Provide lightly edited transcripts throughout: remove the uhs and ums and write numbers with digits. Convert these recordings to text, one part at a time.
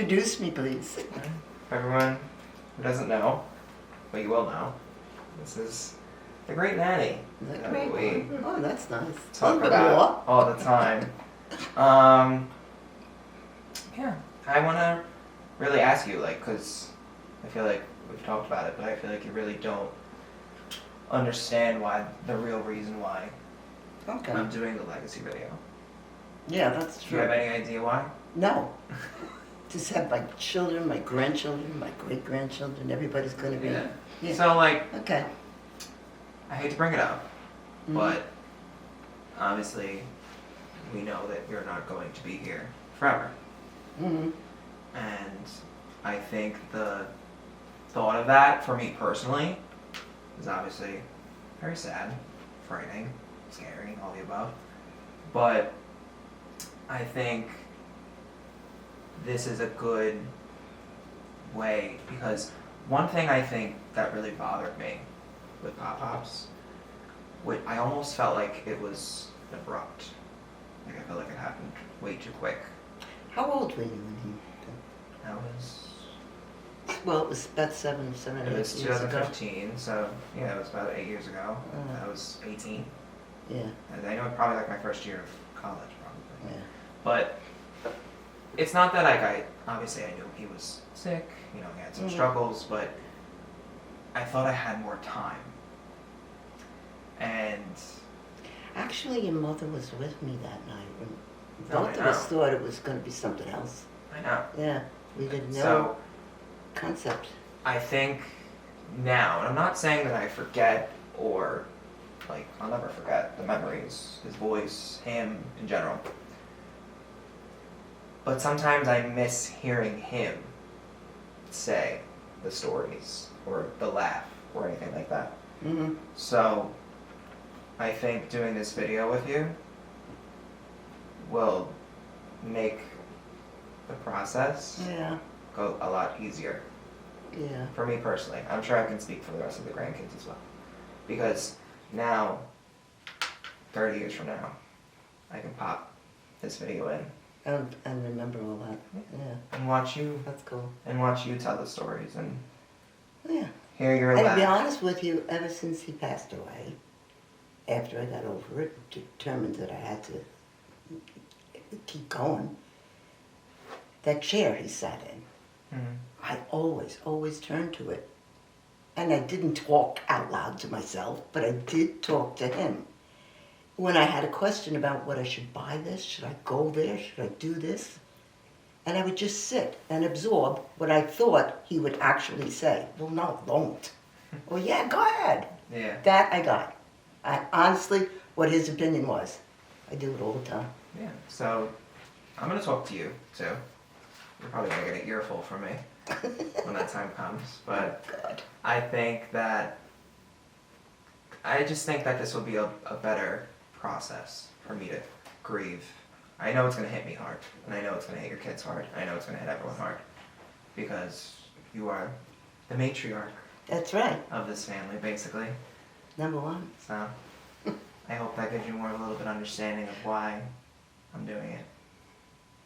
Introduce me, please. For everyone who doesn't know, but you will know, this is the Great Nanny. Is that that great? we Oh, that's nice. talk A little bit about more. all the time. Yeah, I want to really ask you, like, because I feel like we've talked about it, but I feel like you really don't understand the real reason why Okay. I'm doing the legacy video. Yeah, that's Do you have true. any idea why? No. Just have my children, my grandchildren, my great-grandchildren, everybody's going to be... Yeah. Yeah. So, like, Okay. I hate to bring it up, Mhm. but obviously we know that you're not going to be here forever. Mm-hmm. And I think the thought of that, for me personally, is obviously very sad, frightening, scary, all the above. But I think this is a good way, because one thing I think that really bothered me with Pop-Pops, I almost felt like it was abrupt. Like I felt like it happened way too quick. How old were you when he... That was... Well, it was about seven, It eight was years ago. 2015, so yeah, it was about 8 years ago. I was 18. Yeah, And I know it probably like my first year of college, probably. yeah. But it's not that like obviously I knew he was sick, you know, he had some struggles, but I thought I had more time. And Actually, your mother was with me that night when Oh, both I of us know. thought it was going to be something else. I know. Yeah, we did no So concept. I think now, and I'm not saying that I forget or like I'll never forget the memories, his voice, him in general. But sometimes I miss hearing him say the stories or the laugh or anything like that. Mm-hmm. So I think doing this video with you will make the process Yeah, go a lot easier. yeah. For me personally. I'm sure I can speak for the rest of the grandkids as well. Because now, 30 years from now, I can pop this video in And remember all that. Yeah, and watch you that's cool. tell the stories and Yeah. hear your And to be laugh. honest with you, ever since he passed away, after I got over it, determined that I had to keep going, that chair he sat in, Mhm. I always turned to it. And I didn't talk out loud to myself, but I did talk to him. When I had a question about what I should buy this, should I go there, should I do this? And I would just sit and absorb what I thought he would actually say. Well, no, don't. Well, yeah, go ahead. Yeah. That I got. Honestly, what his opinion was. I do it all the time. Yeah. So I'm gonna talk to you too. You're probably gonna get an earful from me when that time comes. But God. I just think that this will be a better process for me to grieve. I know it's going to hit me hard, and I know it's going to hit your kids hard, I know it's going to hit everyone hard, because you are the matriarch That's right. of this family, basically. Number one. So I hope that gives you more of a little bit of understanding of why I'm doing it.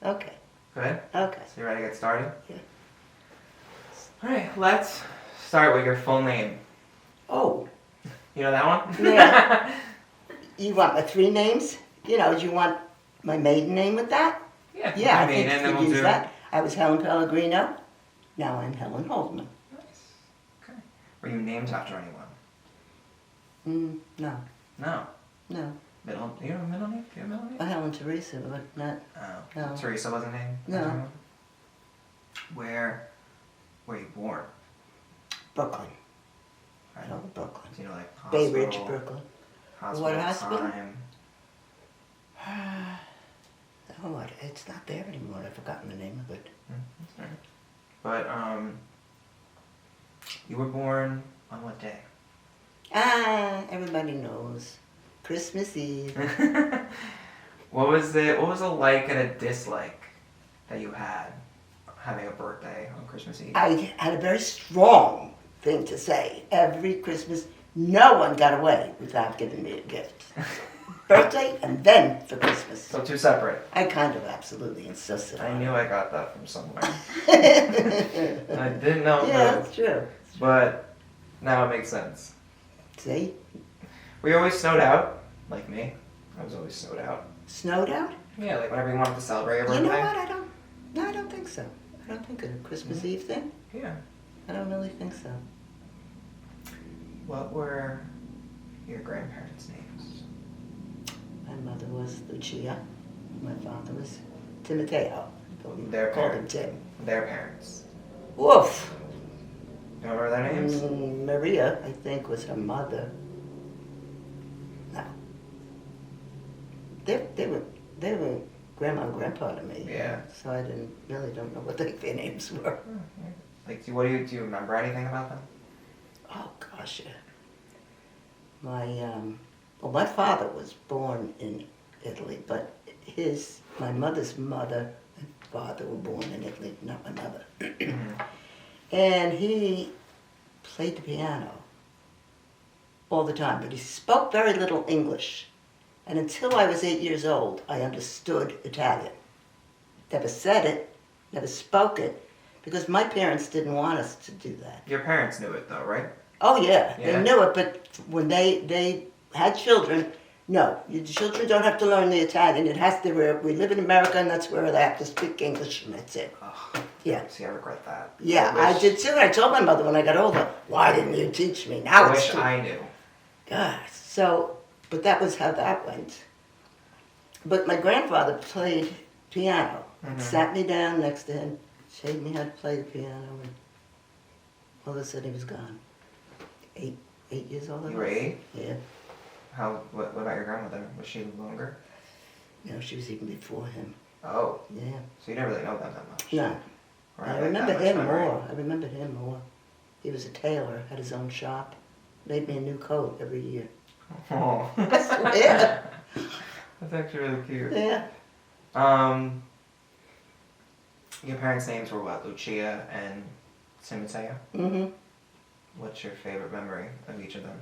Okay. Good? Okay. So you ready to get started? Yeah. Alright, let's start with your full name. Oh, You know that one? Yeah. You want my three names? You know, do you want my maiden name with that? Yeah, Yeah, I mean, think and you then could we'll use do... that. I was Helen Pellegrino. Now I'm Helen Holdman. Nice. Okay. Were you named after anyone? No, No. no. Middle? You have a middle name? Do you have a middle name? Helen Teresa, but not. Oh. No. Teresa wasn't named? No. after anyone? Where were you born? Brooklyn. Right. No, Brooklyn. Do you know, like, Bay hospital? Ridge, Brooklyn. Hospital What hospital? time? Oh, it's not there anymore. I've forgotten the name of it. That's all right. But, you were born on what day? Everybody knows. Christmas Eve. What was the like and a dislike that you had having a birthday on Christmas Eve? I had a very strong thing to say. Every Christmas, no one got away without giving me a gift. birthday and then for Christmas. So two separate. I kind of absolutely insisted I on knew I got that from somewhere. I it. didn't know Yeah, who, that's true. but now it makes sense. See? We always snowed out, like me. I was always snowed out. Snowed out? Yeah, like whenever you wanted to celebrate your birthday. You know what? No, I don't think so. I don't think a Christmas Eve thing. Yeah. I don't really think so. What were your grandparents' names? My mother was Lucia. My father was Timoteo. Their Called him parents. Tim. Their parents. Woof. Do you remember their names? Maria, I think, was her mother. No. They were grandma and grandpa to me. Yeah. So I don't know what their names were. Like, do you remember anything about them? Oh gosh, yeah. My father was born in Italy, but my mother's mother and father were born in Italy, not my mother. And he played the piano all the time, but he spoke very little English. And until I was 8 years old, I understood Italian. Never said it, never spoke it, because my parents didn't want us to do that. Your parents knew it though, right? Oh yeah, Yeah. they knew it, but when they had children, no, your children don't have to learn the Italian. It has to. We live in America, and that's where they have to speak English, and that's it. Ugh. Yeah. See, I regret that. Yeah, I did too. I told my mother when I got older, "Why didn't you teach me?" Now I it's wish too. I knew. Gosh, so, but that was how that went. But my grandfather played piano. Sat me down next to him, showed me how to play the piano, and all of a sudden he was gone. 8 years old. I You were was. 8? Yeah. What about your grandmother? Was she longer? No, she was even before him. Oh, Yeah. so you didn't really know them that much. No. Or I have that remember much him memory. more. I remember him more. He was a tailor, had his own shop, made me a new coat every year. Oh. Yeah. That's actually really cute. Yeah. Your parents' names were what? Lucia and Timoteo? Mm-hmm. What's your favorite memory of each of them?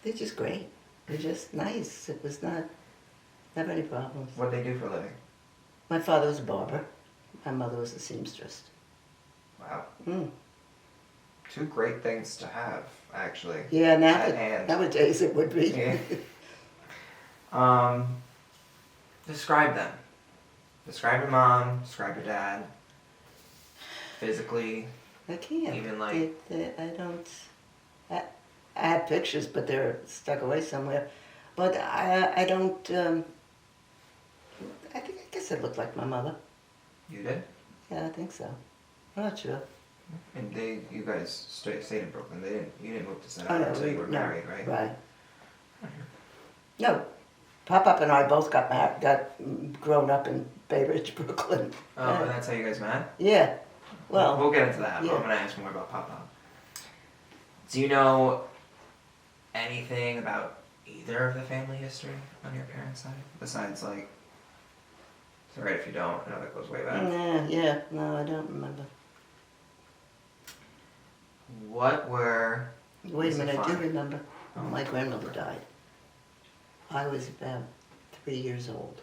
They're just great. They're just nice. It was never any problems. What did they do for a living? My father was a barber. My mother was a seamstress. Wow. Mm. Two great things to have, actually. Yeah, At hand. nowadays it would be. Yeah. Describe them. Describe your mom, describe your dad. Physically. I can't. Even like- I don't. I have pictures, but they're stuck away somewhere. But I don't. I guess it looked like my mother. You did? Yeah, I think so. I'm not sure. And you guys stayed in Brooklyn. You didn't move to Staten Oh, Island no, until you were no, married, right? Right. No, Pop-Up and I both got grown up in Bay Ridge, Brooklyn. Oh, and that's how you guys met? Yeah. Well, we'll get into that. yeah. I'm gonna ask more about Papa. Do you know anything about either of the family history on your parents' side? Besides, like, it's alright if you don't. I know that goes way back. yeah. No, I don't remember. What were? Wait a minute, I do fine. remember. Oh. My grandmother died. I was about 3 years old.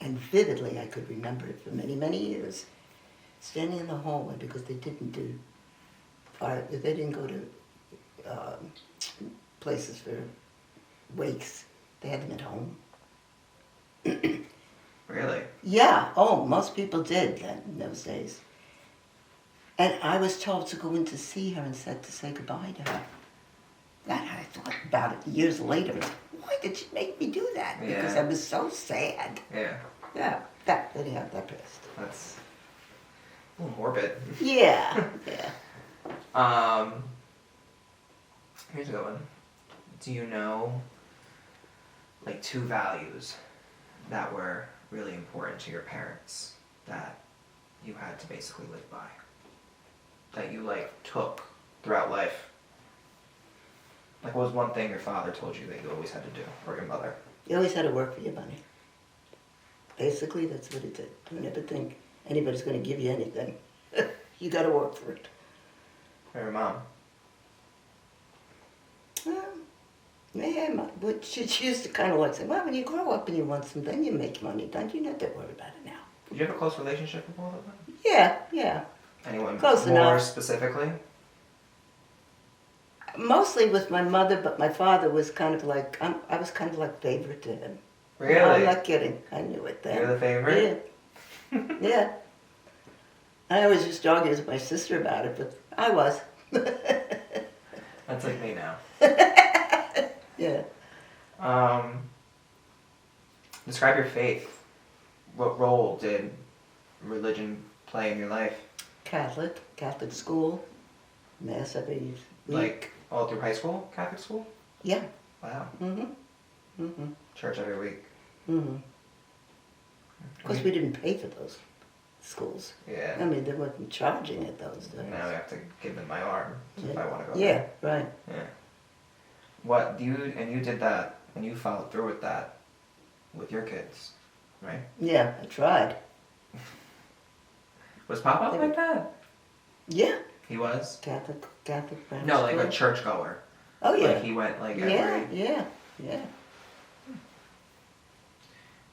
And vividly, I could remember it for many, many years. Standing in the hallway because they didn't go to places for wakes. They had them at home. Really? Yeah, oh, most people did then in those days. And I was told to go in to see her and to say goodbye to her. And I thought about it years later. Why did she make me do that? Because Yeah. I was so sad. Yeah. Yeah, anyhow, that passed. That's a little morbid. Yeah, yeah. Here's a good one. Do you know, like, 2 values that were really important to your parents that you had to basically live by? That you, like, took throughout life? Like, what was one thing your father told you that you always had to do, or your mother? You always had to work for your money. Basically, that's what it did. You never think anybody's going to give you anything. You got to work for it. Or your mom? Yeah, but she used to kind of like say, well, when you grow up and you want some, then you make money, don't you? Not to worry about it now. Did you have a close relationship with both of them? Yeah. Anyone Close more enough. specifically? Mostly with my mother, but my father was kind of like, I was kind of like favorite to him. Really? I'm not kidding. I knew it then. You're the favorite? Yeah. Yeah. I always used to argue with my sister about it, but I was. That's like me now. Yeah. Describe your faith. What role did religion play in your life? Catholic school, mass every week. Like all through high school, Catholic school? Yeah. Wow. Mm-hmm. Church every week. Of course, we didn't pay for those schools. Yeah. I mean, they weren't charging at those days. Now I have to give them my arm if I want to go Yeah, right. there. Yeah. What you did that and you followed through with that with your kids, right? Yeah, I tried. Was Papa like that? Yeah. He was? Catholic primary No, like school. a churchgoer. Oh, yeah. Like he went like every... Yeah.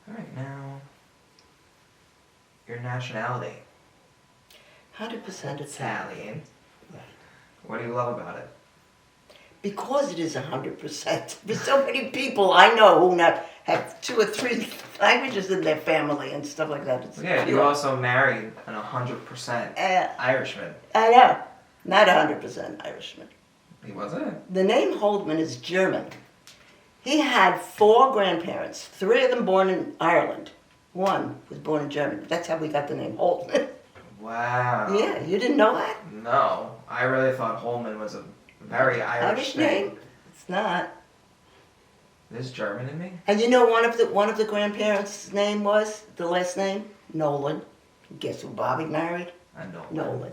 Alright, now... Your nationality. 100% Italian. Right. What do you love about it? Because it is 100%. There's so many people I know who not have 2 or 3 languages in their family and stuff like that. It's Yeah, you also married an 100% Irishman. I know. Not 100% Irishman. He wasn't? The name Holdman is German. He had 4 grandparents, 3 of them born in Ireland. 1 was born in Germany. That's how we got the name Holdman. Wow. Yeah, you didn't know that? No, I really thought Holman was a very Irish name. It's not. There's German in me? And you know one of the grandparents' name was, the last name? Nolan. Guess who Bobby married? I know. Nolan.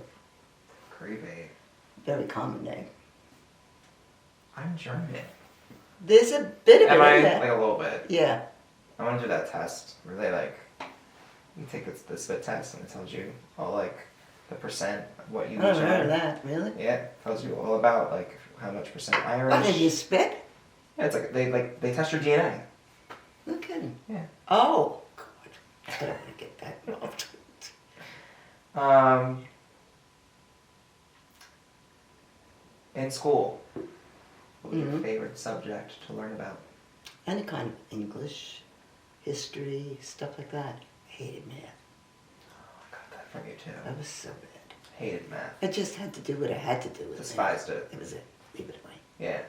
Creepy. Very common name. I'm German. There's a bit of Am it I? in there. Like a little bit. Yeah. I want to do that test where they like, you take the spit test and it tells you all like the percent of what you I never each heard of are. that, really. Yeah, it tells you all about like how much percent Irish. What, did you spit? Yeah, it's like they test your DNA. No kidding. Yeah. Oh, God. I don't want to get that involved. In school, what was your Mhm. favorite subject to learn about? Any kind of English, history, stuff like that. Hated math. Oh, I got that from you too. That was so bad. Hated math. I just had to do what I had to do with Despised math. it. It was it. Leave it away. Yeah.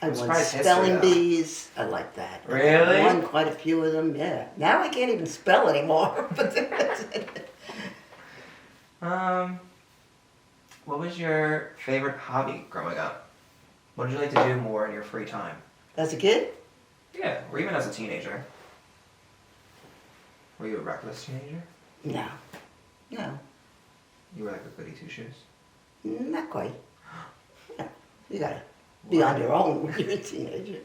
I I'm won surprised history, spelling though. bees. I like that. Really? I won quite a few of them, yeah. Now I can't even spell anymore. But that's it. What was your favorite hobby growing up? What did you like to do more in your free time? As a kid? Yeah, or even as a teenager. Were you a reckless teenager? No. No. You were like a goody two shoes. Not quite. No. You gotta be on your own when you're a teenager.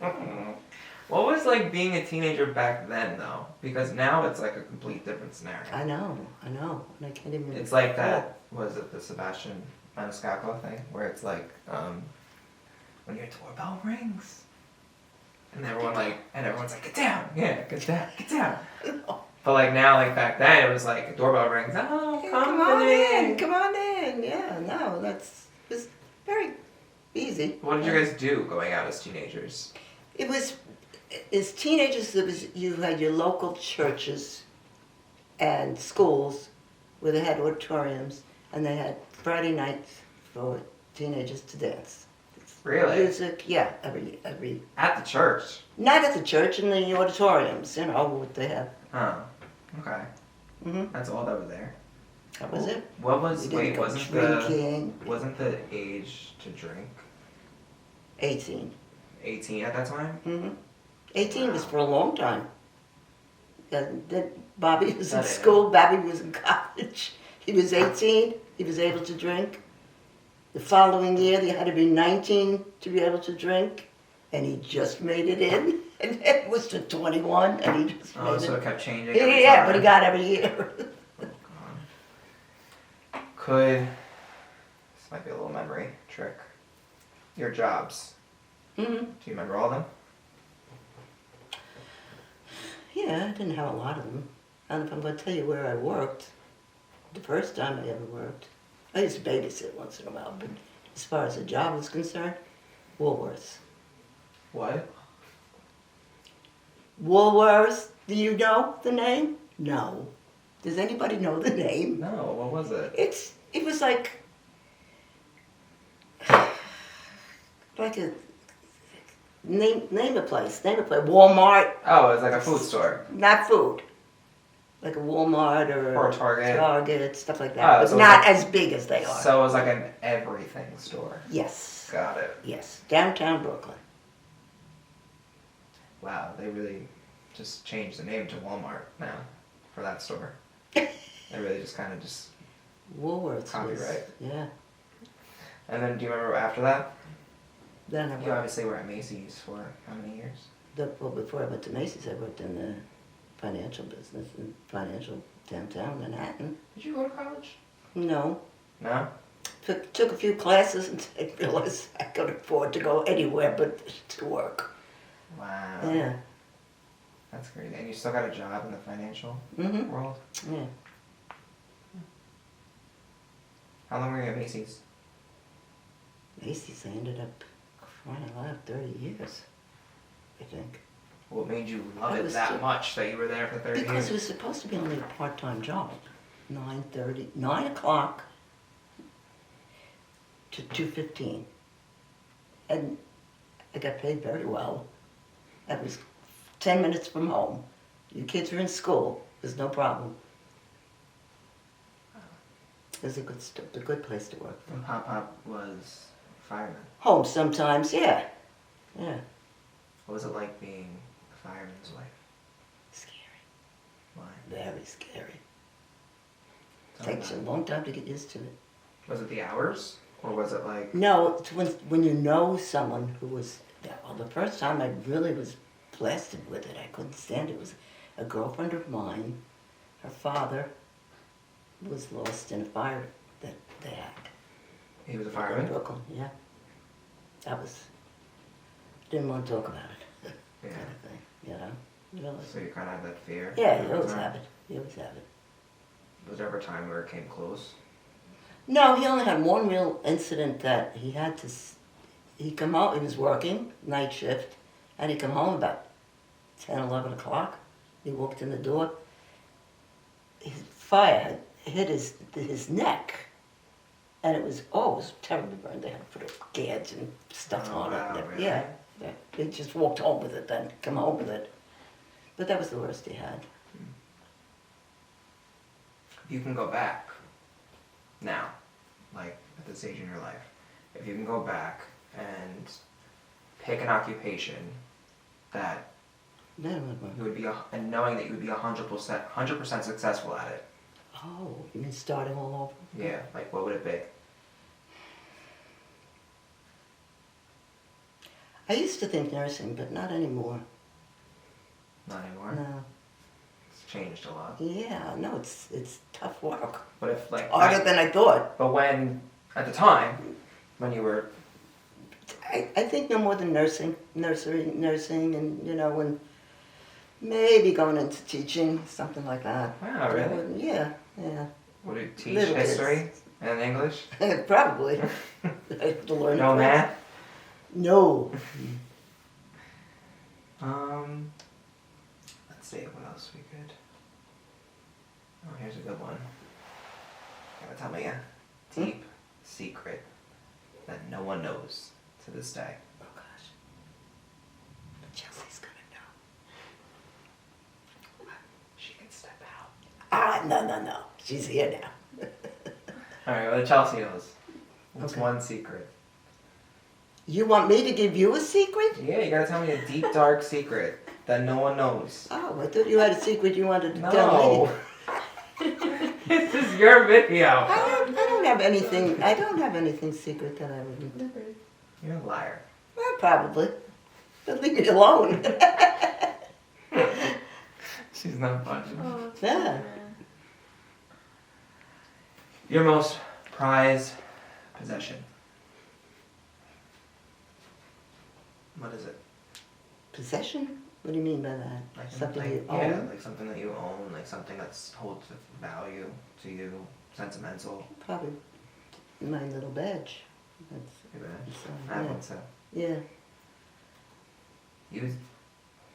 What was like being a teenager back then though? Because now it's like a complete different scenario. I know. And I can't even... It's like that, was it the Sebastian Maniscalco thing? Where it's like, when your doorbell rings. And everyone's like, get down! Yeah, get down, get down! But like now, like back then, it was like, a doorbell rings, oh, Yeah, come on in! in. Come on in. Yeah, no, it was very easy. What did you guys do going out as teenagers? It was, as teenagers, you had your local churches and schools where they had auditoriums, and they had Friday nights for teenagers to dance. Really? Music, yeah, every. At the church? Not at the church, in the auditoriums, what they have. Oh, okay. Mhm. That's all that was there? That was it. What was, We didn't wait, go wasn't drinking. the age to drink 18. 18 at that time? Mm-hmm. 18 was for a long time. Then Bobby was in That is. school, Bobby was in college. He was 18, he was able to drink. The following year, you had to be 19 to be able to drink, and he just made it in. And it was to 21, and he just Oh, made so it. it kept changing every Yeah, time. but he got every year. Oh, God. Could, this might be a little memory trick, your jobs. Mm-hmm. Do you remember all of them? Yeah, I didn't have a lot of them. And if I'm going to tell you where I worked, the first time I ever worked, I used to babysit once in a while, but as far as the job was concerned, Woolworths. What? Woolworths, do you know the name? No. Does anybody know the name? No, what was it? It was like a name a place, Walmart, Oh, it was like a food store. not food. Like a Walmart Or a Target. Target, stuff like that, Oh, but so it was not like- as big as they are. So it was like an everything store. Yes, Got it. yes, downtown Brooklyn. Wow, they really just changed the name to Walmart now for that store. They really just kind of just. Woolworths was, Copyright. yeah. And then do you remember after that? Then I You worked, obviously were at Macy's for how many years? well, before I went to Macy's, I worked in the financial business, in financial downtown Manhattan. Did you go to college? No, No? took a few classes and I realized I could afford to go anywhere but to work. Wow. Yeah. That's crazy. And you still got a job in the financial Mm-hmm. world? Yeah. How long were you at Macy's? Macy's, I ended up crying alive 30 years, I think. What made you love I it was that too- much that you were there for 30 Because years? it was supposed to be only a part-time job. 9 o'clock to 2:15. And I got paid very well. I was 10 minutes from home. Your kids are in school, there's no problem. It was a good place to work. And Pop was a fireman. Home sometimes, yeah. Yeah. What was it like being a fireman's wife? Scary. Why? Very scary. Tell me Takes you a about long time to get used to it. it. Was it the hours? Or was it like. No, it's when you know someone who was, well, the first time I really was blasted with it. I couldn't stand it. It was a girlfriend of mine. Her father was lost in a fire that they had. He was a In fireman? Brooklyn, yeah. That was, didn't want to talk about it, Yeah. kind of thing, you know? Really. So you kind of had that fear? Yeah, you every always time? have it. You always have it. Was there ever a time where it came close? No, he only had one real incident that he had to, he come home, he was working, night shift, and he come home about 10, 11 o'clock. He walked in the door. His fire had hit his neck. And it was terribly burned. They had to put a gauge and stuff Oh, on wow, it. really? Yeah, yeah. He just walked home with it then, come home with it. But that was the worst he had. If you can go back now, like at this age in your life, if you can go back and pick an occupation that Then, you would be, and knowing that you would be 100% successful at it, oh, you mean starting all over? yeah, like what would it be? I used to think nursing, but not anymore. Not anymore. No. It's changed a lot. Yeah, no, it's tough work. But if like, Harder than I thought. but when at the time when you were, I think no more than nursing, and and maybe going into teaching, something like that. wow, really? Yeah, yeah. Would you teach Little kids. history and English? Probably. I have to learn. No it. math. No. Let's see what else we could. Oh, here's a good one. Gotta tell me a deep secret that no one knows to this day. Oh gosh. Chelsea's gonna know. She can step out. Ah, no. She's here now. All right, well, Chelsea knows. What's Okay. one secret? You want me to give you a secret? Yeah, you gotta tell me a deep, dark secret that no one knows. Oh, I thought you had a secret you wanted to tell No. me. This is your video. I don't have anything. I don't have anything secret that I would. You're a liar. Well, probably. But leave me alone. She's not funny. Yeah. Your most prized possession. What is it? Possession? What do you mean by that? Like Something like, you yeah, own? like something that you own, like something that's holds value to you, sentimental. Probably my little badge. That's, Maybe so, I have yeah. one too. Yeah, You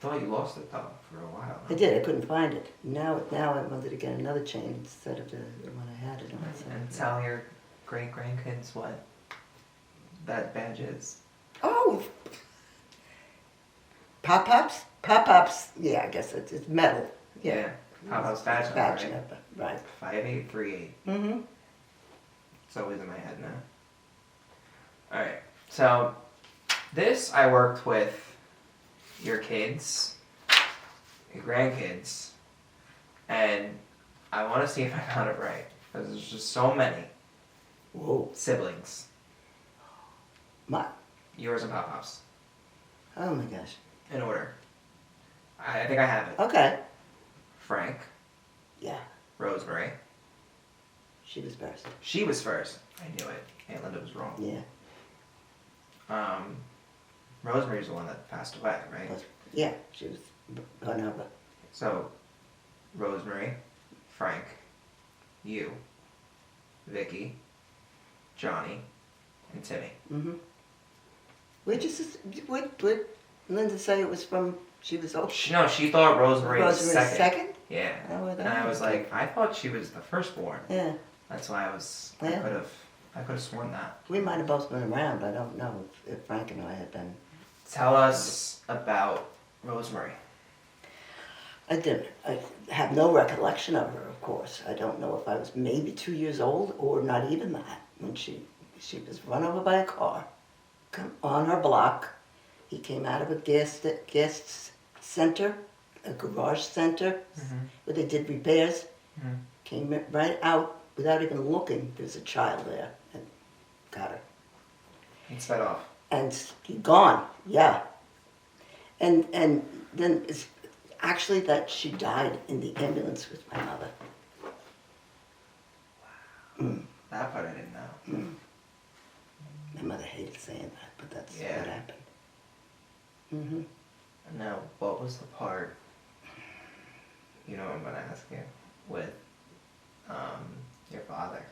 thought you lost it though for a while. I did. I couldn't find it. Now I wanted to get another chain instead of the one I had it on. So, And tell your great grandkids what that badge is. oh, pop-ups? Pop-ups. Yeah, I guess it's metal. Yeah. Pop-Up's badge number, Badge right? number, right. 5838. Mm-hmm. It's always in my head now. Alright, so this I worked with your kids, your grandkids, and I want to see if I found it right. Because there's just so many Whoa. siblings. My, Yours and Pop-Pop's. oh my gosh. In order. I think I have it. Okay. Frank, Yeah, Rosemary. she was first. She was first. I knew it. Aunt Linda was wrong. Yeah. Rosemary's the one that passed away, right? Yeah, she was gone over. So, Rosemary, Frank, you, Vicky, Johnny, and Timmy. Mm-hmm. Would Linda say it was from, she was old? She thought Rosemary was Rosemary's second. second? Yeah. Oh, well, And I was like, I thought she was the firstborn. Yeah. That's why I Yeah. could have sworn that. We might have both been around. I don't know if Frank and I had been. Tell us about Rosemary. I have no recollection of her, of course. I don't know if I was maybe 2 years old or not even that when she was run over by a car on her block. He came out of a guest center, a garage center, where they did repairs. Mhm. Came right out without even looking. There's a child there and got her. And sped off. And gone, yeah. And then it's actually that she died in the ambulance with my mother. That part I didn't know. My mother hated saying that, but that's Yeah. what happened. Mm-hmm. Now, what was the part, you know what I'm going to ask you, with your father?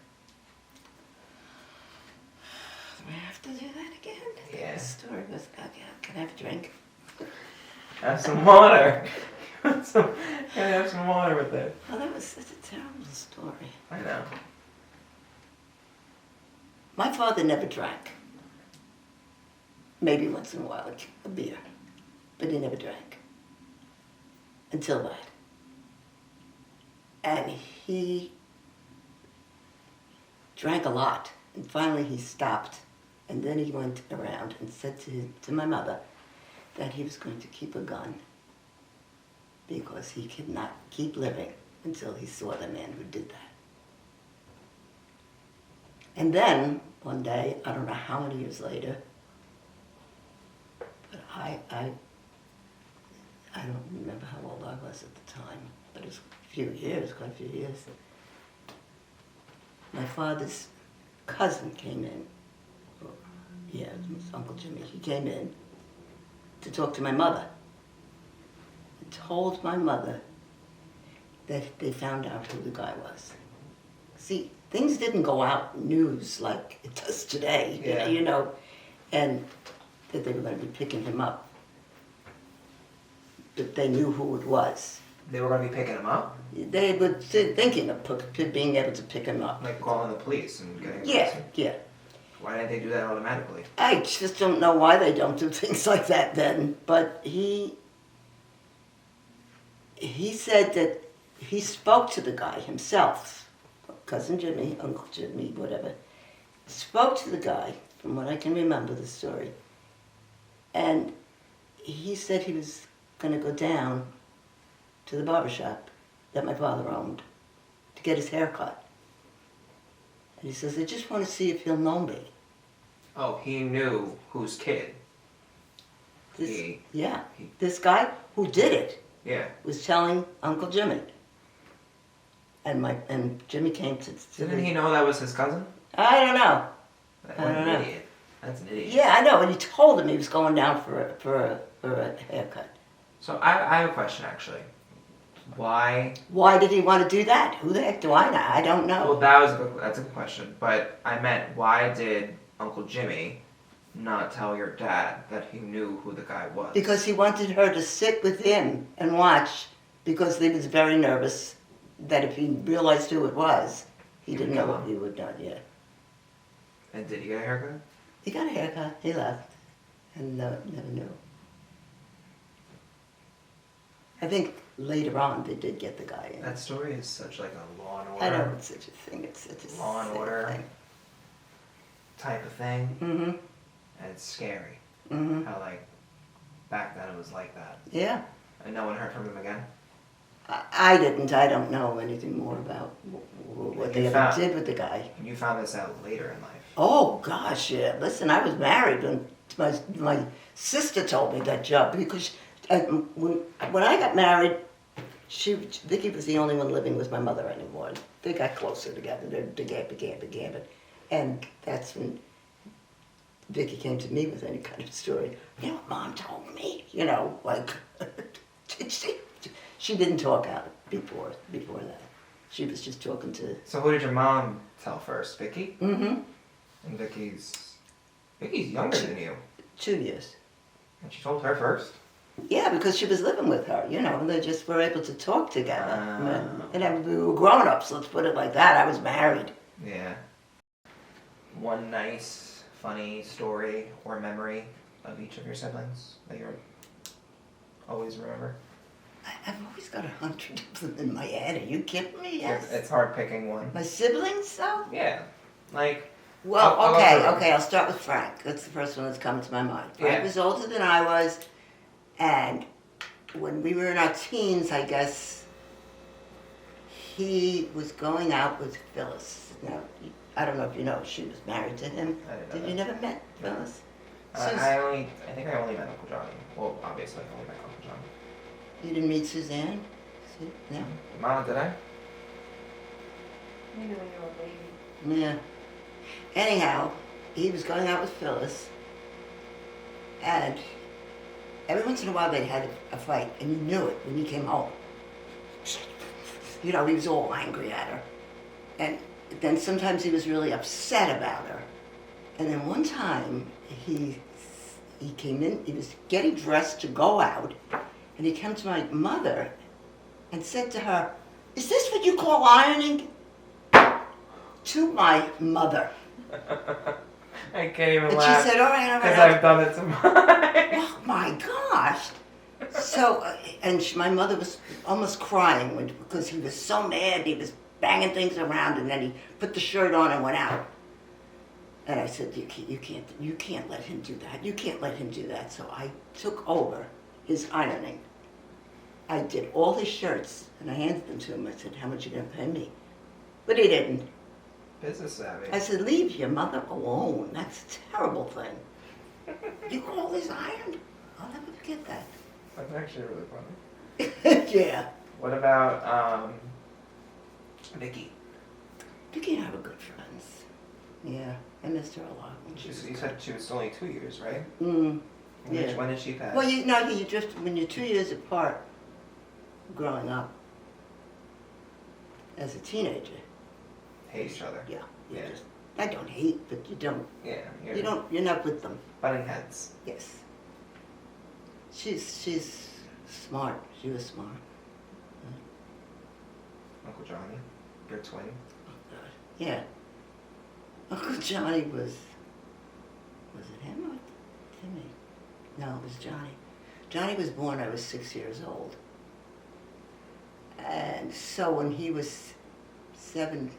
Do I have to do that again? Yeah. The story was, okay, can I have a drink? Have some water. Gotta have some water with it. Oh, that was such a terrible story. I know. My father never drank. Maybe once in a while a beer, but he never drank. Until that. And he drank a lot, and finally he stopped. And then he went around and said to my mother that he was going to keep a gun because he could not keep living until he saw the man who did that. And then, one day, I don't know how many years later, but I don't remember how old I was at the time, but it was a few years, quite a few years. My father's cousin came in. Yeah, it was Uncle Jimmy. He came in to talk to my mother and told my mother that they found out who the guy was. See, things didn't go out in news like it does today, Yeah. you know, and that they were going to be picking him up. But they knew who it was. They were going to be picking him up? They were thinking of being able to pick him up. Like calling the police and getting Yeah, arrested? yeah. Why didn't they do that automatically? I just don't know why they don't do things like that then. But he said that he spoke to the guy himself, Cousin Jimmy, Uncle Jimmy, whatever, spoke to the guy, from what I can remember the story, and he said he was going to go down to the barber shop that my father owned to get his hair cut. And he says, I just want to see if he'll know me. Oh, he knew whose kid. This, He- this guy who did it Yeah. was telling Uncle Jimmy. And Jimmy came to Didn't he know that was his cousin? I don't know. What I don't an know. idiot. That's an idiot. Yeah, I know, and he told him he was going down for a haircut. So I have a question actually. Why? Why did he want to do that? Who the heck do I know? I don't know. Well, that's a good question. But I meant, why did Uncle Jimmy not tell your dad that he knew who the guy was? Because he wanted her to sit with him and watch, because he was very nervous that if he realized who it was, he didn't know what he would have done. Yeah. And did he get a haircut? He got a haircut. He left, and never knew. I think later on they did get the guy in. That story is such like a Law and Order. I know it's such a thing. It's such a Law and sick Order thing. type of thing, Mm-hmm. and it's scary. Mm-hmm. How like back then it was like that, Yeah. and no one heard from him again. I didn't. I don't know anything more about what they ever did with the guy. And you found this out later in life. Oh gosh, yeah. Listen, I was married when my sister told me that job, because when I got married, Vicky was the only one living with my mother anymore. They got closer together. They began, and that's when Vicky came to me with any kind of story. You know what Mom told me? You know, like she didn't talk out before that. She was just talking to. So who did your mom tell first? Vicky? Mm-hmm. And Vicky's younger than you. 2 years. And she told her first? Yeah, because she was living with her, you know, and they just were able to talk together. Oh. And we were grown-ups, let's put it like that. I was married. Yeah. One nice, funny story or memory of each of your siblings that you always remember? I've always got 100 of them in my head. Are you kidding me? Yes. It's hard picking one. My siblings, though? Yeah. Like... Well, I'll okay, I'll start with Frank. That's the first one that's coming to my mind. Frank Yeah. was older than I was, and when we were in our teens, I guess, he was going out with Phyllis. Now, I don't know if you know, she was married to him. I didn't know Did that. you never met Phyllis? I think I only met Uncle Johnny. Well, obviously I only met Uncle Johnny. You didn't meet Suzanne? No? Mom, did I? Maybe when you were a baby. Yeah. Anyhow, he was going out with Phyllis, and every once in a while they'd had a fight, and you knew it when he came home. You know, he was all angry at her. And then sometimes he was really upset about her. And then one time, he came in, he was getting dressed to go out, and he came to my mother and said to her, "Is this what you call ironing?" To my mother. I can't even And laugh. she said, all right. Because I've done it to mine. Oh my gosh. So, my mother was almost crying because he was so mad. He was banging things around, and then he put the shirt on and went out. And I said, you can't let him do that. You can't let him do that. So I took over his ironing. I did all his shirts, and I handed them to him. I said, how much are you going to pay me? But he didn't. Business savvy. I said, leave your mother alone. That's a terrible thing. You call this ironed? I'll never forget that. That's actually really funny. Yeah. What about Vicky? Vicky and I were good friends. Yeah, I missed her a lot. When she was You said she was only 2 years, right? Yeah. When did she pass? Well, you just, when you're 2 years apart, growing up, as a teenager. Hate each other. Yeah. You Yeah. just, I don't hate, but you don't. Yeah. You're not with them. Butting heads. Yes. She's smart. She was smart. Uncle Johnny, your twin. Yeah. Uncle Johnny was it him or Timmy? No, it was Johnny. Johnny was born, I was 6 years old. And so when he was 7,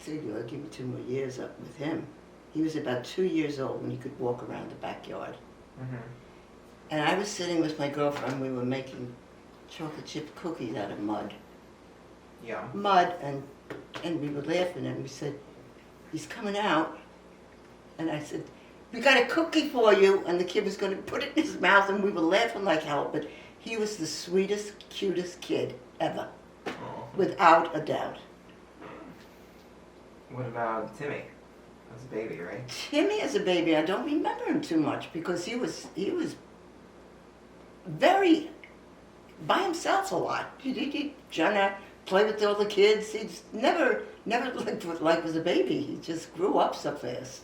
give me 2 more years up with him, he was about 2 years old when he could walk around the backyard. Mm-hmm. And I was sitting with my girlfriend, we were making chocolate chip cookies out of mud. Yeah. Mud, and we were laughing, and we said, he's coming out. And I said, we got a cookie for you, and the kid was going to put it in his mouth, and we were laughing like hell, but he was the sweetest, cutest kid ever, Oh. without a doubt. What about Timmy? As a baby, right? Timmy as a baby, I don't remember him too much because he was very by himself a lot. He trying to play with all the kids. He just never lived with like as a baby. He just grew up so fast.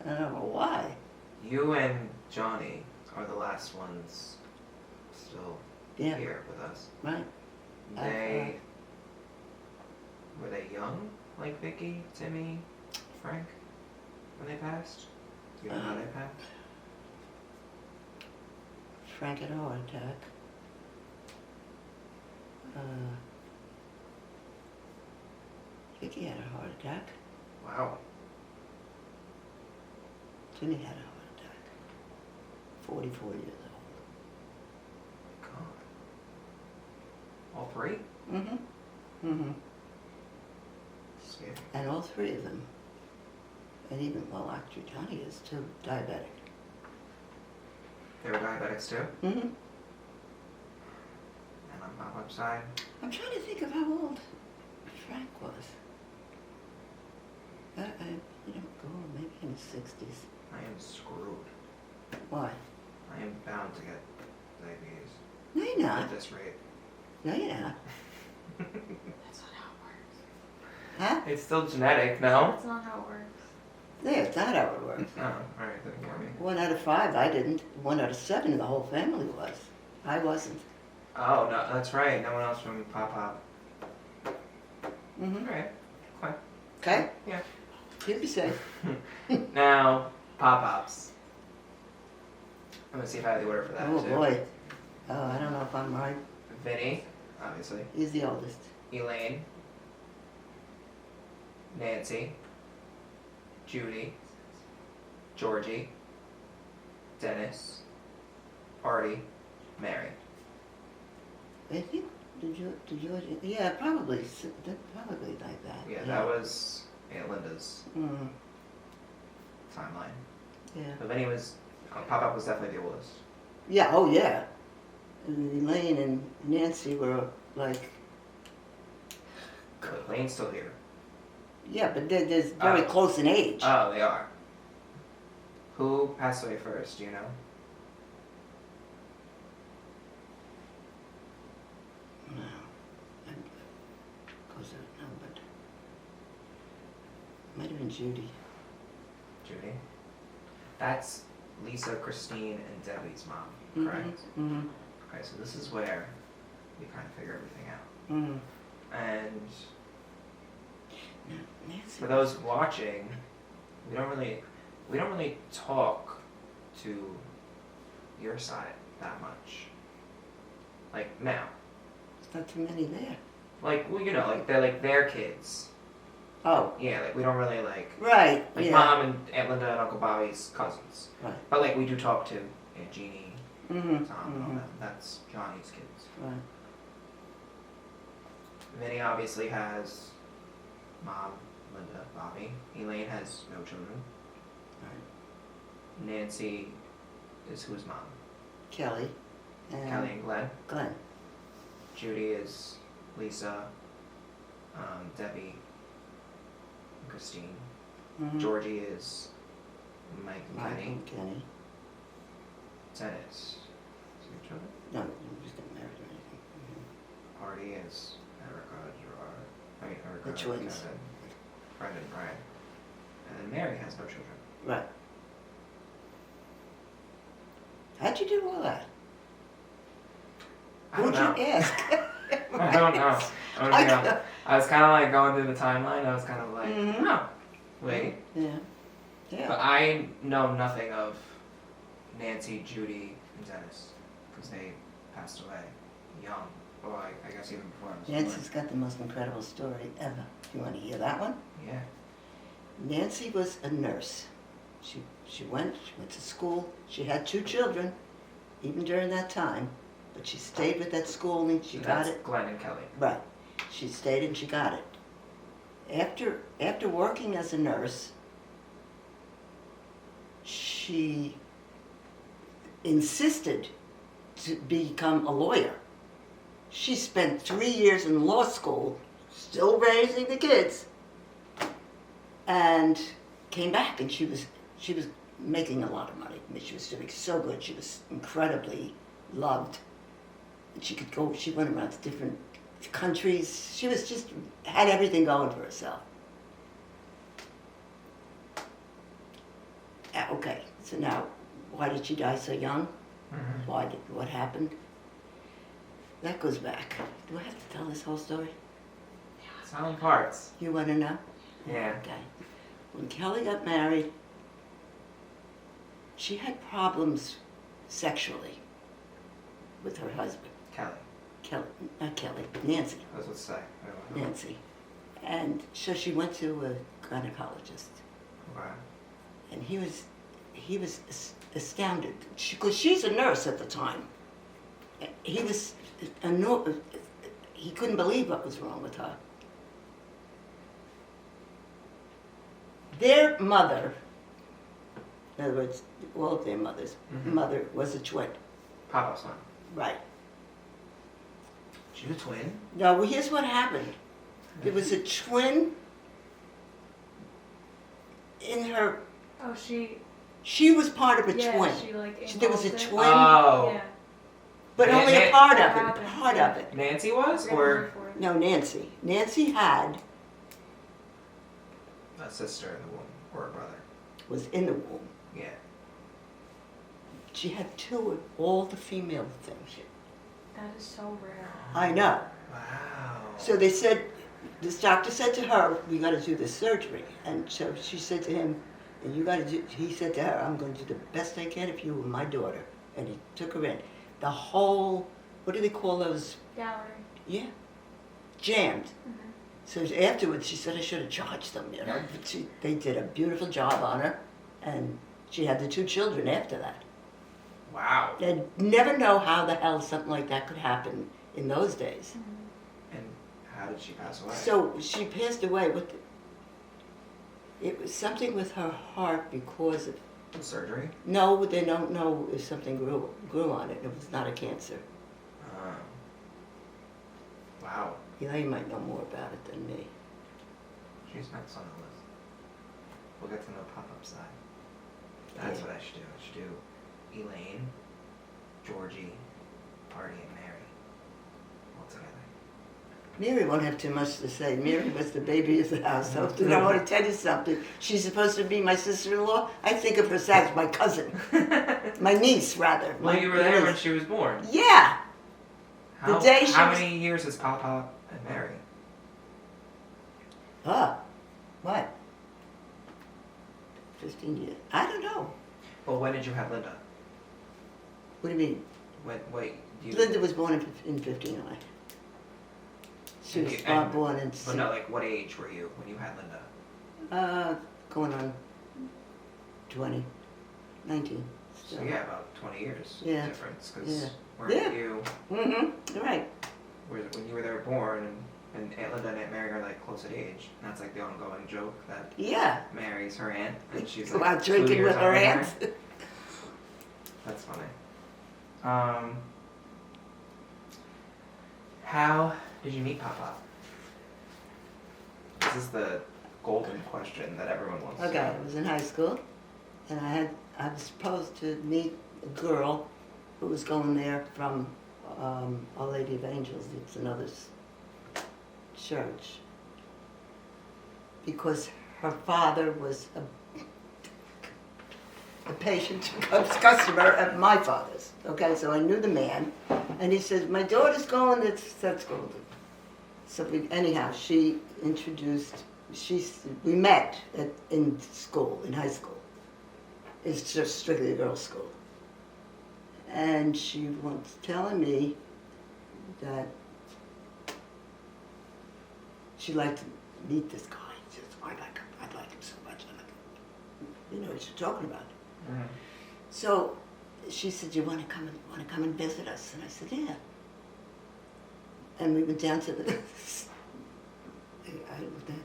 Yeah. I don't know why. You and Johnny are the last ones still Yeah, here with us. right. They were they young, like Vicky, Timmy, Frank, when they passed? Do you know how they passed? Frank had a heart attack. Vicky had a heart attack. Wow. Timmy had a heart attack. 44 years God. All three? old. Mm-hmm. Scary. And all three of them, and even, well, actually Johnny is too, diabetic. They were diabetics too? Mm-hmm. And on my website, I'm trying to think of how old Frank was. You don't go, maybe in his 60s. I am screwed. Why? I am bound to get diabetes No, you're not. at this rate. No, you're not. That's not how it works. Huh? It's still genetic, no? That's not how it works. Yeah, it's not how it works. Oh, alright, then ignore me. 1 out of 5, I didn't. 1 out of 7, the whole family was. I wasn't. Oh, no, that's right. No one else from Pop Pop. Mm-hmm. Alright, fine. Okay? Yeah. Keep me safe. Now, Pop Pops. I'm gonna see if I have the order for that Oh, too. boy. Oh, I don't know if I'm right. Vinny, obviously. He's the oldest. Elaine. Nancy. Judy. Georgie. Dennis. Artie. Mary. I think, did you, yeah, probably like that. Yeah, that was Aunt Linda's Mm, timeline. yeah. But Vinny was, Pop Pop was definitely the oldest. Yeah, oh yeah. And Elaine and Nancy were like, But Elaine's still here. yeah, but they're very Oh. close in age. Oh, they are. Who passed away first, do you know? No. Of course I don't know, but might have been Judy. Judy? That's Lisa, Christine, and Debbie's mom, correct? Mm-hmm. Okay, so this is where we kind of figure everything out. Mm-hmm. And Nancy. for those watching, we don't really talk to your side that much. Like now. Not too many there. Like, well, you know, like they're like their kids. Oh, Yeah, like we don't really like right. like yeah. Mom and Aunt Linda and Uncle Bobby's cousins. Right. But like we do talk to Aunt Jeannie, Mm-hmm. Tom, and all that. That's Johnny's kids. Right. Vinny obviously has Mom, Linda, Bobby. Elaine has no children. Right. Nancy is whose mom? Kelly. And Kelly and Glenn. Glenn. Judy is Lisa, Debbie, and Christine. Mm-hmm. Georgie is Mike and Mike Kenny. and Kenny. Dennis. Is he have children? No, he just got married or anything. Mm-hmm. Artie is Erica, Gerard. I mean, Erica, The twins. Kevin, Brendan, Brian. And then Mary has no children. Right. How'd you do all that? I don't Who'd know. you ask? I don't know. I was kind of like going through the timeline. I was kind of like, Mhm. oh, wait. Yeah. Yeah. But I know nothing of Nancy, Judy, and Dennis because they passed away young. Well, I guess even before I was Nancy's got the most incredible story ever. You want to hear that one? born. Yeah. Nancy was a nurse. She went to school. She had 2 children, even during that time. But she stayed with that school and she got That's it. Glenn and Kelly. Right. She stayed and she got it. After working as a nurse, she insisted to become a lawyer. She spent 3 years in law school, still raising the kids, and came back, and she was making a lot of money. I mean, she was doing so good. She was incredibly loved. And she could go. She went around to different countries. She was just had everything going for herself. Okay, so now, why did she die so young? Mm-hmm. What happened? That goes back. Do I have to tell this whole story? Some parts. You want to know? Yeah. Okay. When Kelly got married, she had problems sexually with her husband. Not Kelly, Nancy. I was about to say. Nancy. And so she went to a gynecologist. Okay. And he was astounded, because she's a nurse at the time. He was he couldn't believe what was wrong with her. Their mother, in other words, all of their mothers, mother was a twin. Papa's son. Right. She's a twin? No, well, here's what happened. There was a twin in her. Oh, She was part of a yeah, twin. she like There was a involved it. twin, Oh. Yeah. but Na- only na- a part of That it. happens, Part yeah. of it. Nancy was? Grandma Or before. No, Nancy. Nancy had a sister in the womb? Or a brother? was in the womb. Yeah. She had two of all the female things. That is so rare. I know. Wow. So they said, this doctor said to her, "We got to do this surgery." And so she said to him, "And you got to do." He said to her, "I'm going to do the best I can if you were my daughter." And he took her in. The whole, what do they call those? Gallery. Yeah, jammed. Mm-hmm. So afterwards, she said, "I should have charged them." You know, but they did a beautiful job on her, and she had the two children after that. Wow. They'd never know how the hell something like that could happen in those days. And how did she pass away? So she passed away with, it was something with her heart because of, surgery? no, they don't know if something grew on it. It was not a cancer. Oh. Wow. Elaine might know more about it than me. She's next on the list. We'll get to know pop-up side. That's Yeah. what I should do. I should do Elaine, Georgie, Artie, and Mary all together. Mary won't have too much to say. Mary was the baby of the household. And I want to tell you something. She's supposed to be my sister-in-law. I think of her as my cousin. My niece, rather. Well, you were there when she was born. Yeah. How, day she how was- many years is Papa and Mary? What? 15 years. I don't know. Well, when did you have Linda? What do you mean? Wait, you... Linda was born in 59. She was born in... But no, like, what age were you when you had Linda? Going on 20, 19. So yeah, about 20 years Yeah. difference. Because Yeah. weren't Yeah. you... Mm-hmm, right. When you were there born, and Aunt Linda and Aunt Mary are like close at age. And that's like the ongoing joke that Yeah. Mary's her aunt, and she's Go like out 2 drinking years with her older than aunts. That's funny. How did you meet Papa? This is the golden question that everyone wants to Okay, know. I was in high school, and I was supposed to meet a girl who was going there from Our Lady of Angels. It's another church. Because her father was a patient, customer of my father's. Okay, so I knew the man, and he says, "My daughter's going to that school." So anyhow, she introduced. We met in school, in high school. It's just strictly a girls' school, and she was telling me that she'd like to meet this guy. She says, I'd like him so much. I'm like, you know what you're talking about. Mhm. So she said, "You want to come and visit us?" And I said, "Yeah." And we went down to the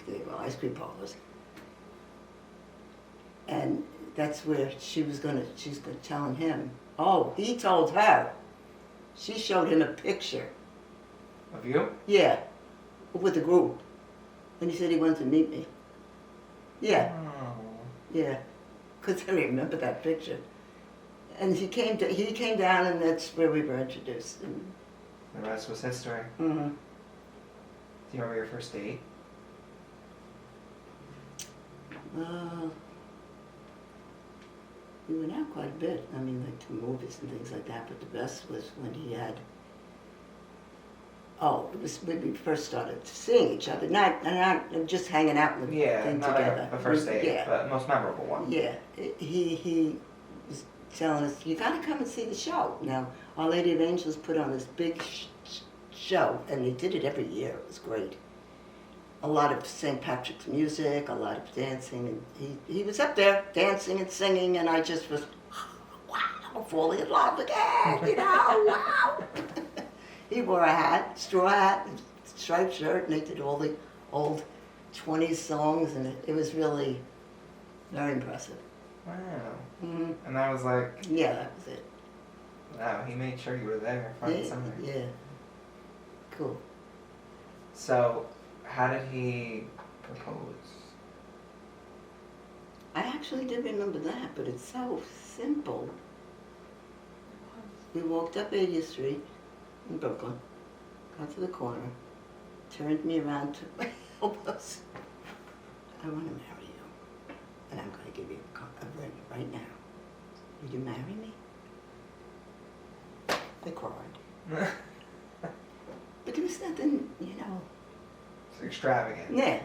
they were ice cream parlors, and that's where she's telling him. Oh, he told her. She showed him a picture. Of you? Yeah, with the group, and he said he wanted to meet me. Yeah, Oh. Yeah, because I remember that picture. And he came down, and that's where we were introduced. And, The rest was history. mm-hmm. Do you remember your first date? We went out quite a bit. I mean, like to movies and things like that. But the best was when he had. Oh, it was when we first started seeing each other, not just hanging out with Yeah, thing not together. like a first date, Yeah, but most memorable one. yeah. He was telling us, you got to come and see the show. Now, Our Lady of Angels put on this big show, and they did it every year. It was great. A lot of St. Patrick's music, a lot of dancing, and he was up there dancing and singing, and I just was, wow, falling in love again, you know, wow. He wore a hat, straw hat, and striped shirt, and they did all the old 20s songs, and it was really very impressive. Wow. Mm-hmm. And that was like, Yeah, that was it. wow, he made sure you were there front and Yeah, center. yeah. Cool. So, how did he propose? I actually did remember that, but it's so simple. We walked up 80th Street in Brooklyn, got to the corner, turned me around to my elbows. I want to marry you, and I'm going to give you a ring right now. Will you marry me? They cried. But there was nothing, you know. It's extravagant. Yeah,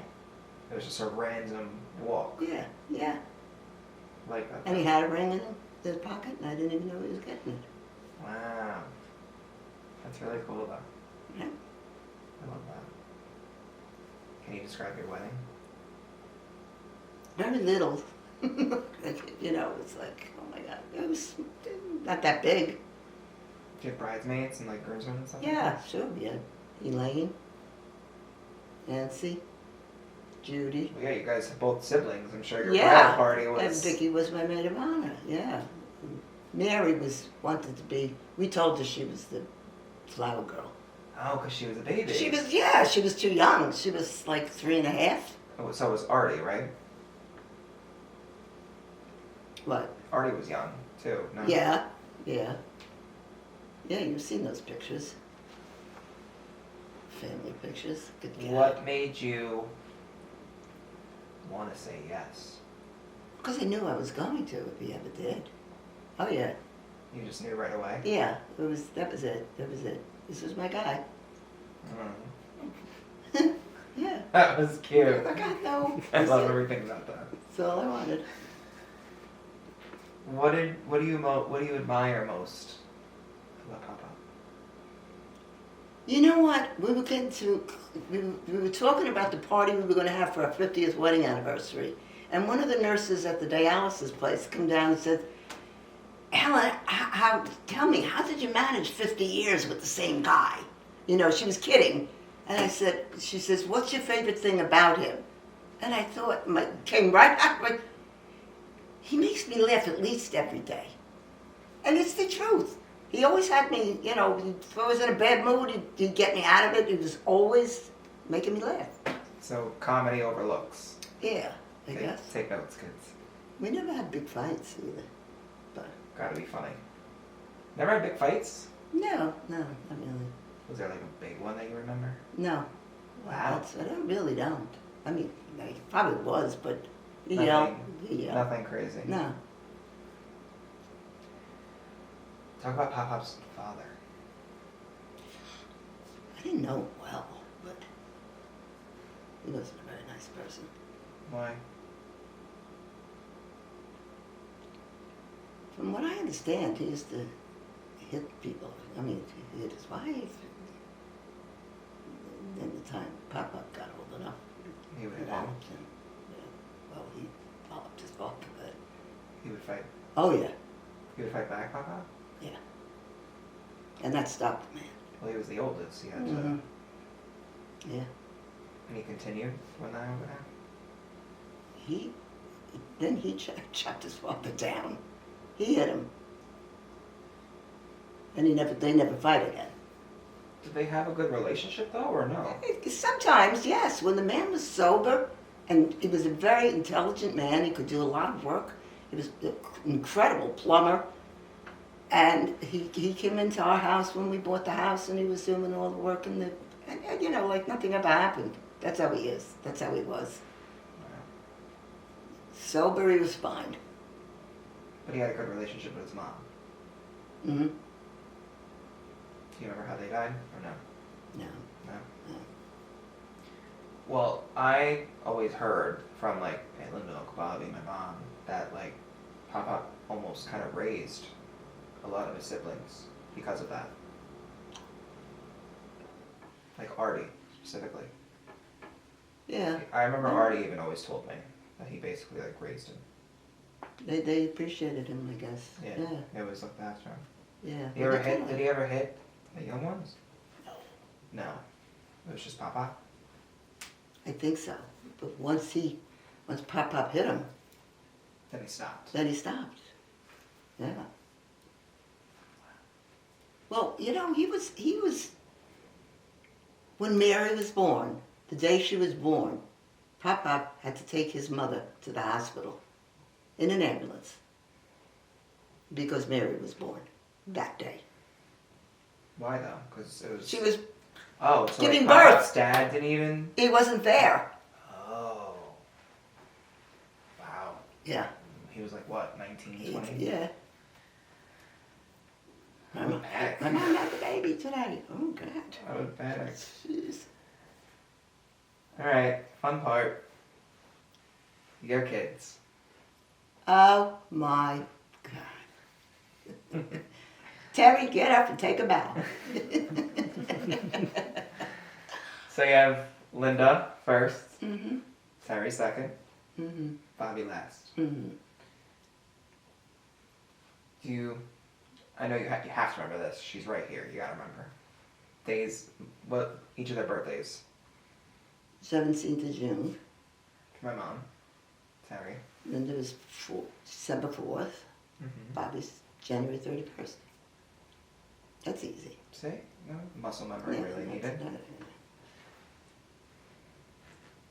It was just a random walk. yeah. Like that. And he had a ring in his pocket, and I didn't even know he was getting it. Wow. That's really cool though. Yeah. I love that. Can you describe your wedding? Very little. You know, it's like, oh my God, it was not that big. Did you have bridesmaids and like groomsmen and stuff? Yeah, sure, we had Elaine, Nancy, Judy. Well, yeah, you guys have both siblings. I'm sure your Yeah, bridal party was. and Vicky was my maid of honor, yeah. Mary wanted to be, we told her she was the flower girl. Oh, because she was a baby. She was too young. She was like 3.5. Oh, so was Artie, right? What? Artie was young too. No? Yeah. Yeah, you've seen those pictures. Family pictures. Good guy. What made you want to say yes? Because I knew I was going to if he ever did. Oh yeah. You just knew right away. Yeah, that was it. This was my guy. Mm. Yeah. That was cute. Oh my God, no. I That's love it. everything about that. That's all I wanted. What do you admire most about Papa? You know what? We were talking about the party we were going to have for our 50th wedding anniversary, and one of the nurses at the dialysis place come down and said, "Helen, tell me, how did you manage 50 years with the same guy?" You know, she was kidding, and she says, "What's your favorite thing about him?" And I thought, came right out, like, he makes me laugh at least every day, and it's the truth. He always had me, you know, if I was in a bad mood, he'd get me out of it. He was always making me laugh. So comedy over looks. Yeah, I guess. Take notes, kids. We never had big fights either. But Gotta be funny. Never had big fights? no, not really. Was there like a big one that you remember? No. Wow. I really don't. I mean, there probably was, but you Nothing- yell. Nothing crazy. No. Talk about Pop-Pop's father. I didn't know him well, but he wasn't a very nice person. Why? From what I understand, he used to hit people. I mean, he hit his wife. Then the time Papa got old enough, He would you hit know, him. and, well, he popped his father, but He would fight. oh yeah, He would fight back, Papa? yeah, and that stopped the man. Well, he was the oldest. He had to. Mhm. Yeah, And he continued when that happened? he chopped his father down. He hit him, and they never fight again. Did they have a good relationship though, or no? Sometimes, yes. When the man was sober, And he was a very intelligent man. He could do a lot of work. He was an incredible plumber. And he came into our house when we bought the house, and he was doing all the work and you know, like nothing ever happened. That's how he is. That's how he was. Sober, he was fine. But he had a good relationship with his mom. Mm-hmm. Do you remember how they died or no? No. No. No. Well, I always heard from like Aunt Linda, Uncle Bobby, my mom, that like Papa almost kind of raised a lot of his siblings because of that. Like Artie specifically. Yeah. I remember Artie even always told me that he basically like raised him. They appreciated him, I guess. Yeah. It was looked after him. Yeah. He ever hit? Did he ever hit the young ones? No. No. It was just Papa. I think so. But once Pop hit him, Then he stopped. then he stopped. Yeah. Well, you know, he was, when Mary was born, the day she was born, Pop had to take his mother to the hospital in an ambulance because Mary was born that day. Why though? Because it was. She was, Oh, so giving like Papa's birth. dad didn't even. he wasn't there. Oh. Wow. Yeah. He was like what, 19, 20? Yeah. I would panic. My mom had the baby today. Oh, God. I would panic. Jeez. Alright, fun part. Your kids. Oh, my God. Terry, get up and take a bow. So you have Linda first, Mm-hmm. Terry second, Mm-hmm. Bobby last. Mm-hmm. I know you have to remember this. She's right here. You gotta remember. Days, what, each of their birthdays. 17th of June. For my mom, Terry. Linda was December 4th. Mm-hmm. Bobby's January 31st. That's easy. See? No, muscle memory really that's needed. not-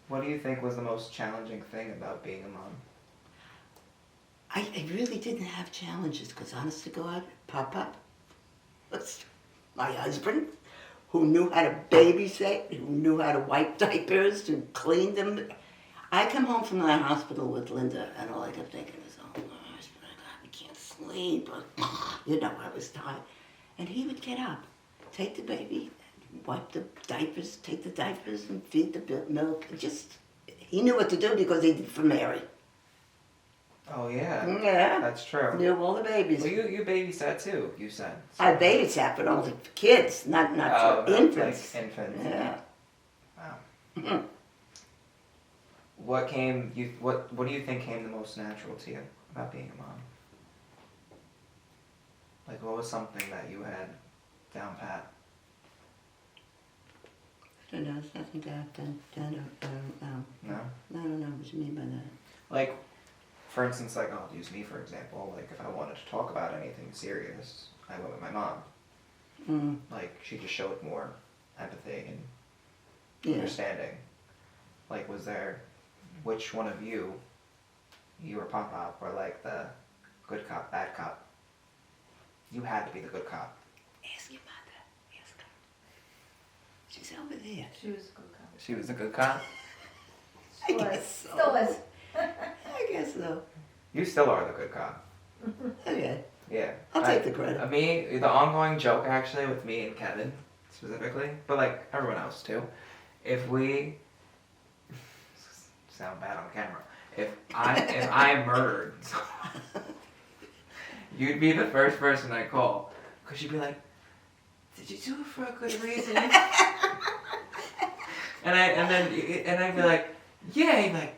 What do you think was the most challenging thing about being a mom? I really didn't have challenges because, honest to God, Pop was my husband who knew how to babysit, who knew how to wipe diapers, who cleaned them. I come home from the hospital with Linda, and all I kept thinking is, oh, my husband, I can't sleep. You know, I was tired. And he would get up, take the baby, wipe the diapers, take the diapers, and feed the milk. He knew what to do because he did it for Mary. Oh yeah. Yeah. That's true. Knew all the babies. Well, you babysat too, you said. I babysat, but only for kids, not for infants. Like infants. Yeah. Wow. Mhm. What do you think came the most natural to you about being a mom? Like what was something that you had down pat? I don't know. It's nothing to have done. I don't know. No? I don't know what you mean by that. Like, for instance, like I'll use me for example, like if I wanted to talk about anything serious, I went with my mom. Mm. Like she just showed more empathy and Yeah. understanding. Like which one of you or Pop were like the good cop, bad cop? You had to be the good cop. Ask your mother. Ask her. She's over there. She was a good cop. She was the good cop? I guess so. Still is. I guess so. You still are the good cop. Okay. Yeah. I'll take the credit. The ongoing joke actually with me and Kevin specifically, but like everyone else too, if we sound bad on camera, if I murdered someone, you'd be the first person I call, cause you'd be like, did you do it for a good reason? and I'd be like, yeah. You'd be like,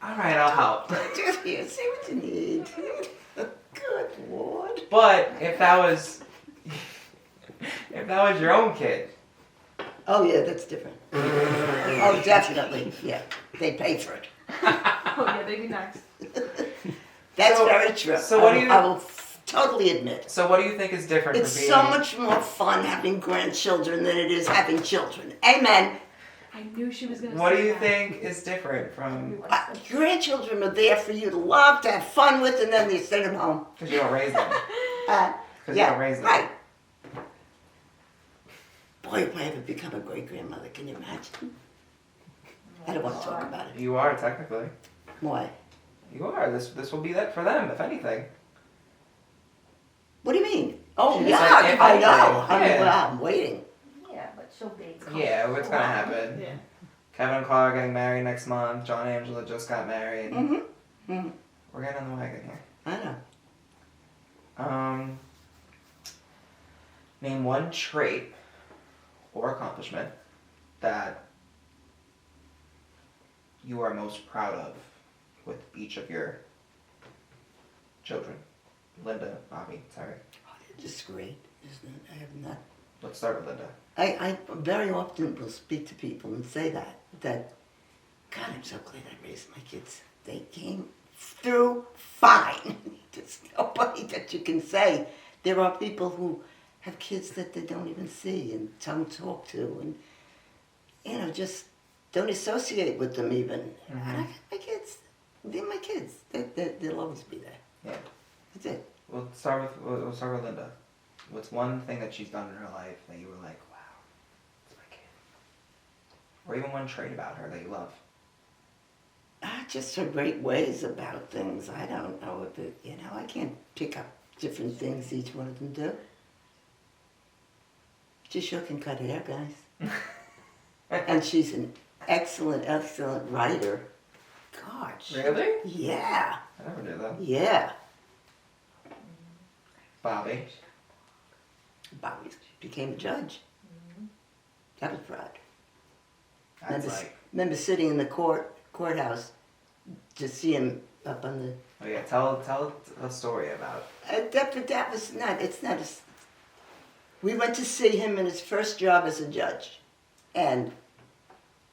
all right, I'll help. Just here. See what you need. Good Lord. But if that was your own kid. Oh yeah, that's different. Oh, definitely. Yeah, they pay for it. Oh yeah, they'd be next. That's So- very true. so what do you- I will totally admit. So what do you think is different It's for being... so much more fun having grandchildren than it is having children. Amen. I knew she was gonna What say do you that. think is different from? Grandchildren are there for you to love, to have fun with, and then you send them home. Because you don't raise them. Uh, Because you don't raise them. right. Boy, if I ever become a great grandmother, can you imagine? I don't want to talk about it. You are technically. Why? You are. This will be that for them, if anything. What do you mean? Oh, She yeah, just said, if I anything, know. yeah. I'm waiting. Yeah, but she'll be. Yeah, what's gonna happen? Yeah. Kevin and Claude are getting married next month. John and Angela just got married. Mm-hmm. We're getting on the wagon here. I know. Name one trait or accomplishment that you are most proud of with each of your children. Linda, Bobby, sorry. It's great, isn't it? I have not. Let's start with Linda. I very often will speak to people and say that God, I'm so glad I raised my kids. They came through fine. There's nobody that you can say. There are people who have kids that they don't even see and don't talk to and, just don't associate with them even. Mm-hmm. And I got my kids. They're my kids. They'll always be there. Yeah. That's it. We'll start with Linda. What's one thing that she's done in her life that you were like, wow, it's my kid? Or even one trait about her that you love? Just her great ways about things. I don't know if it, I can't pick up different things each one of them do. She sure can cut hair, guys. And she's an excellent writer. Gosh. Really? Yeah. I never knew that. Yeah. Bobby. Bobby became a judge. That was proud. That's Remember sitting in the courthouse to see him up on the. Oh yeah, tell a story about. That was not. It's not. We went to see him in his first job as a judge, and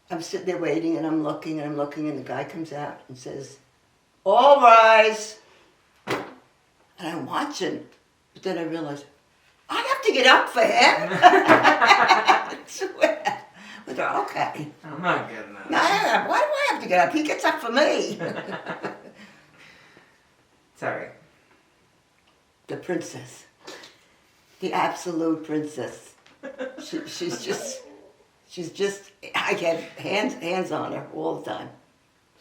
I'm sitting there waiting, and I'm looking, and the guy comes out and says, "All rise." And I'm watching, but then I realized I have to get up for him. I swear. But okay. I'm not getting that. No, why do I have to get up? He gets up for me. Sorry. The princess. The absolute princess. She's just, I get hands on her all the time.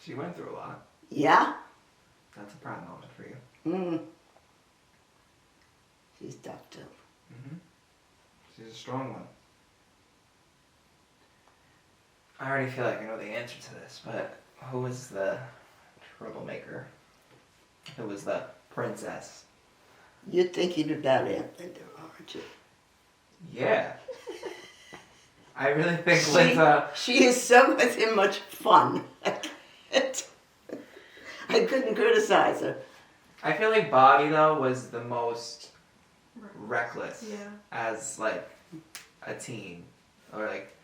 She went through a lot. Yeah? That's a proud moment for you. Mm. She's tough too. Mm-hmm. She's a strong one. I already feel like I know the answer to this, but who was the troublemaker? Who was the princess? You're thinking about Aunt Linda, aren't you? Yeah. I really think Linda... She is so much fun. I couldn't criticize her. I feel like Bobby, though, was the most reckless Yeah. as, like, a teen. Or, like,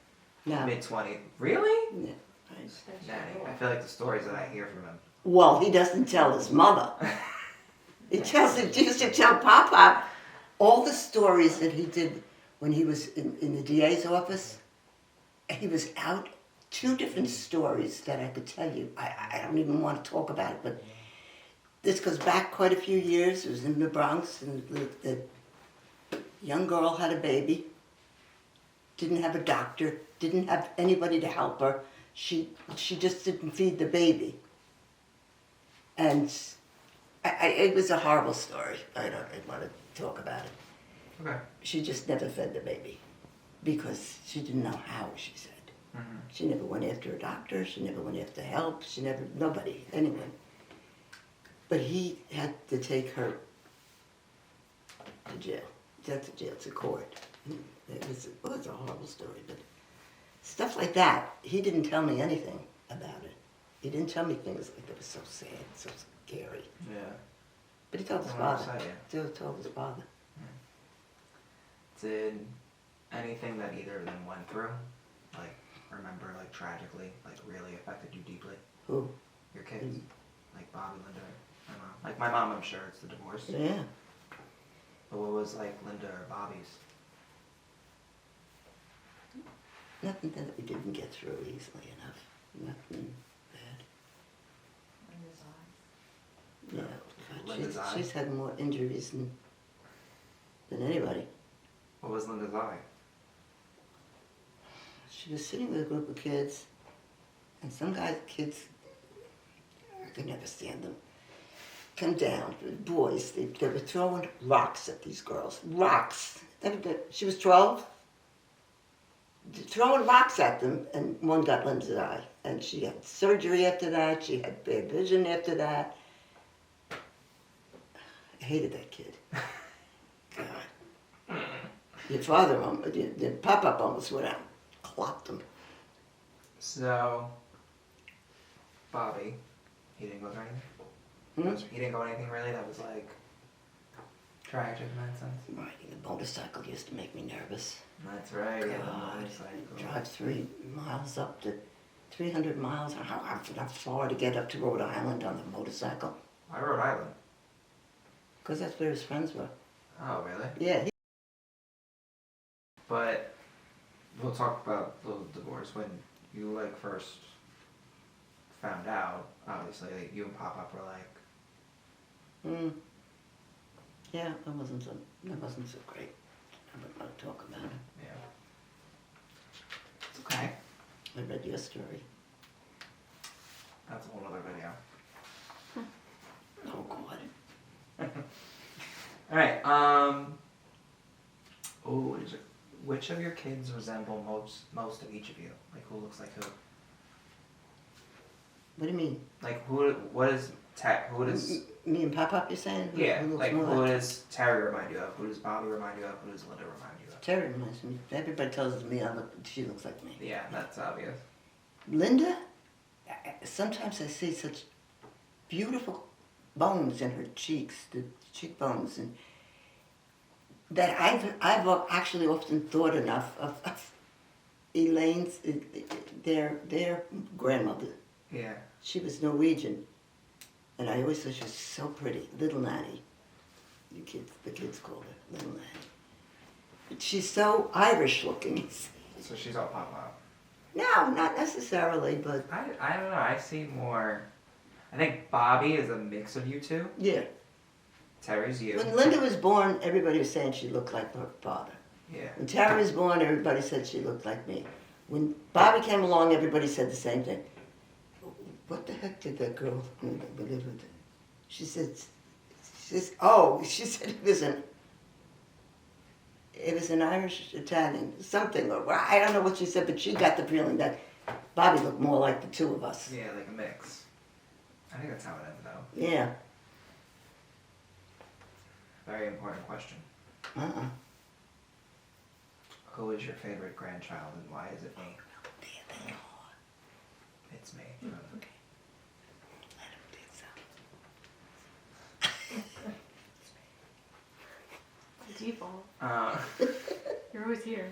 No. mid-20s. Really? Yeah, right. Nanny. I feel like the stories that I hear from him. Well, he doesn't tell his mother. He used to tell Pop all the stories that he did when he was in the DA's office. He was out, 2 different stories that I could tell you. I don't even want to talk about it, but this goes back quite a few years. It was in the Bronx, and the young girl had a baby, didn't have a doctor, didn't have anybody to help her. She just didn't feed the baby. And it was a horrible story. I don't want to talk about it. Okay. She just never fed the baby because she didn't know how, she said. Mm-hmm. She never went after a doctor. She never went after help. Nobody, anyone. But he had to take her to jail. Not to jail, to court. It was a horrible story, but stuff like that, he didn't tell me anything about it. He didn't tell me things like that was so sad, so scary. Yeah. But he told his Well, father. so, yeah. He told his father. Did anything that either of them went through, like, remember, like, tragically, like, really affected you deeply? Who? Your kids? Like Bobby, Linda, my mom. Like, my mom, I'm sure it's the divorce. Yeah. But what was, like, Linda or Bobby's? Nothing that we didn't get through easily enough. Nothing bad. In his eyes. Yeah, God, Linda's eye? she's had more injuries than anybody. What was Linda's eye? She was sitting with a group of kids, and some kids, I could never stand them, come down, boys, they were throwing rocks at these girls. Rocks. She was 12. Throwing rocks at them, and one got Linda's eye. And she had surgery after that. She had bad vision after that. I hated that kid. God. Your father, your pop-up almost went out, clocked him. So, Bobby, he didn't go through anything? He didn't go anything really that was like tragic in that sense? Riding a motorcycle used to make me nervous. That's right, yeah, the God, motorcycle. drive 3 miles up to 300 miles. How far to get up to Rhode Island on the motorcycle? Why Rhode Island? Because that's where his friends were. Oh, really? Yeah. But we'll talk about the divorce. When you like first found out, obviously, like, you and Pop-Up were like, Yeah, that wasn't so great. I wouldn't want to talk about it. yeah. It's okay. I read your story. That's a whole other video. Oh, God. Alright, oh, which of your kids resemble most of each of you? Like, who looks like who? What do you mean? Like, who does... Me and Pop-Up, you're saying? Yeah, looks like, more who does Terry remind you of? Who does Bobby remind you of? Who does Linda remind you of? Terry reminds me. Everybody tells me she looks like me. Yeah, that's obvious. Linda, sometimes I see such beautiful bones in her cheeks, the cheekbones, and that I've actually often thought enough of Elaine's, their grandmother. Yeah. She was Norwegian, and I always thought she was so pretty, Little Nanny. The kids called her Little Nanny. But she's so Irish looking. So she's all Pop-Up. No, not necessarily, but I don't know, I see more... I think Bobby is a mix of you two. yeah. Terry's you. When Linda was born, everybody was saying she looked like her father. Yeah. When Tara was born, everybody said she looked like me. When Bobby came along, everybody said the same thing. What the heck did that girl live with? She said it was an Irish Italian, something, or I don't know what she said, but she got the feeling that Bobby looked more like the two of us. Yeah, like a mix. I think that's how it ended though. Yeah. Very important question. Uh-uh. Who is your favorite grandchild and why is it me? It's me. Okay. Let him do so. It's a default. You're always here.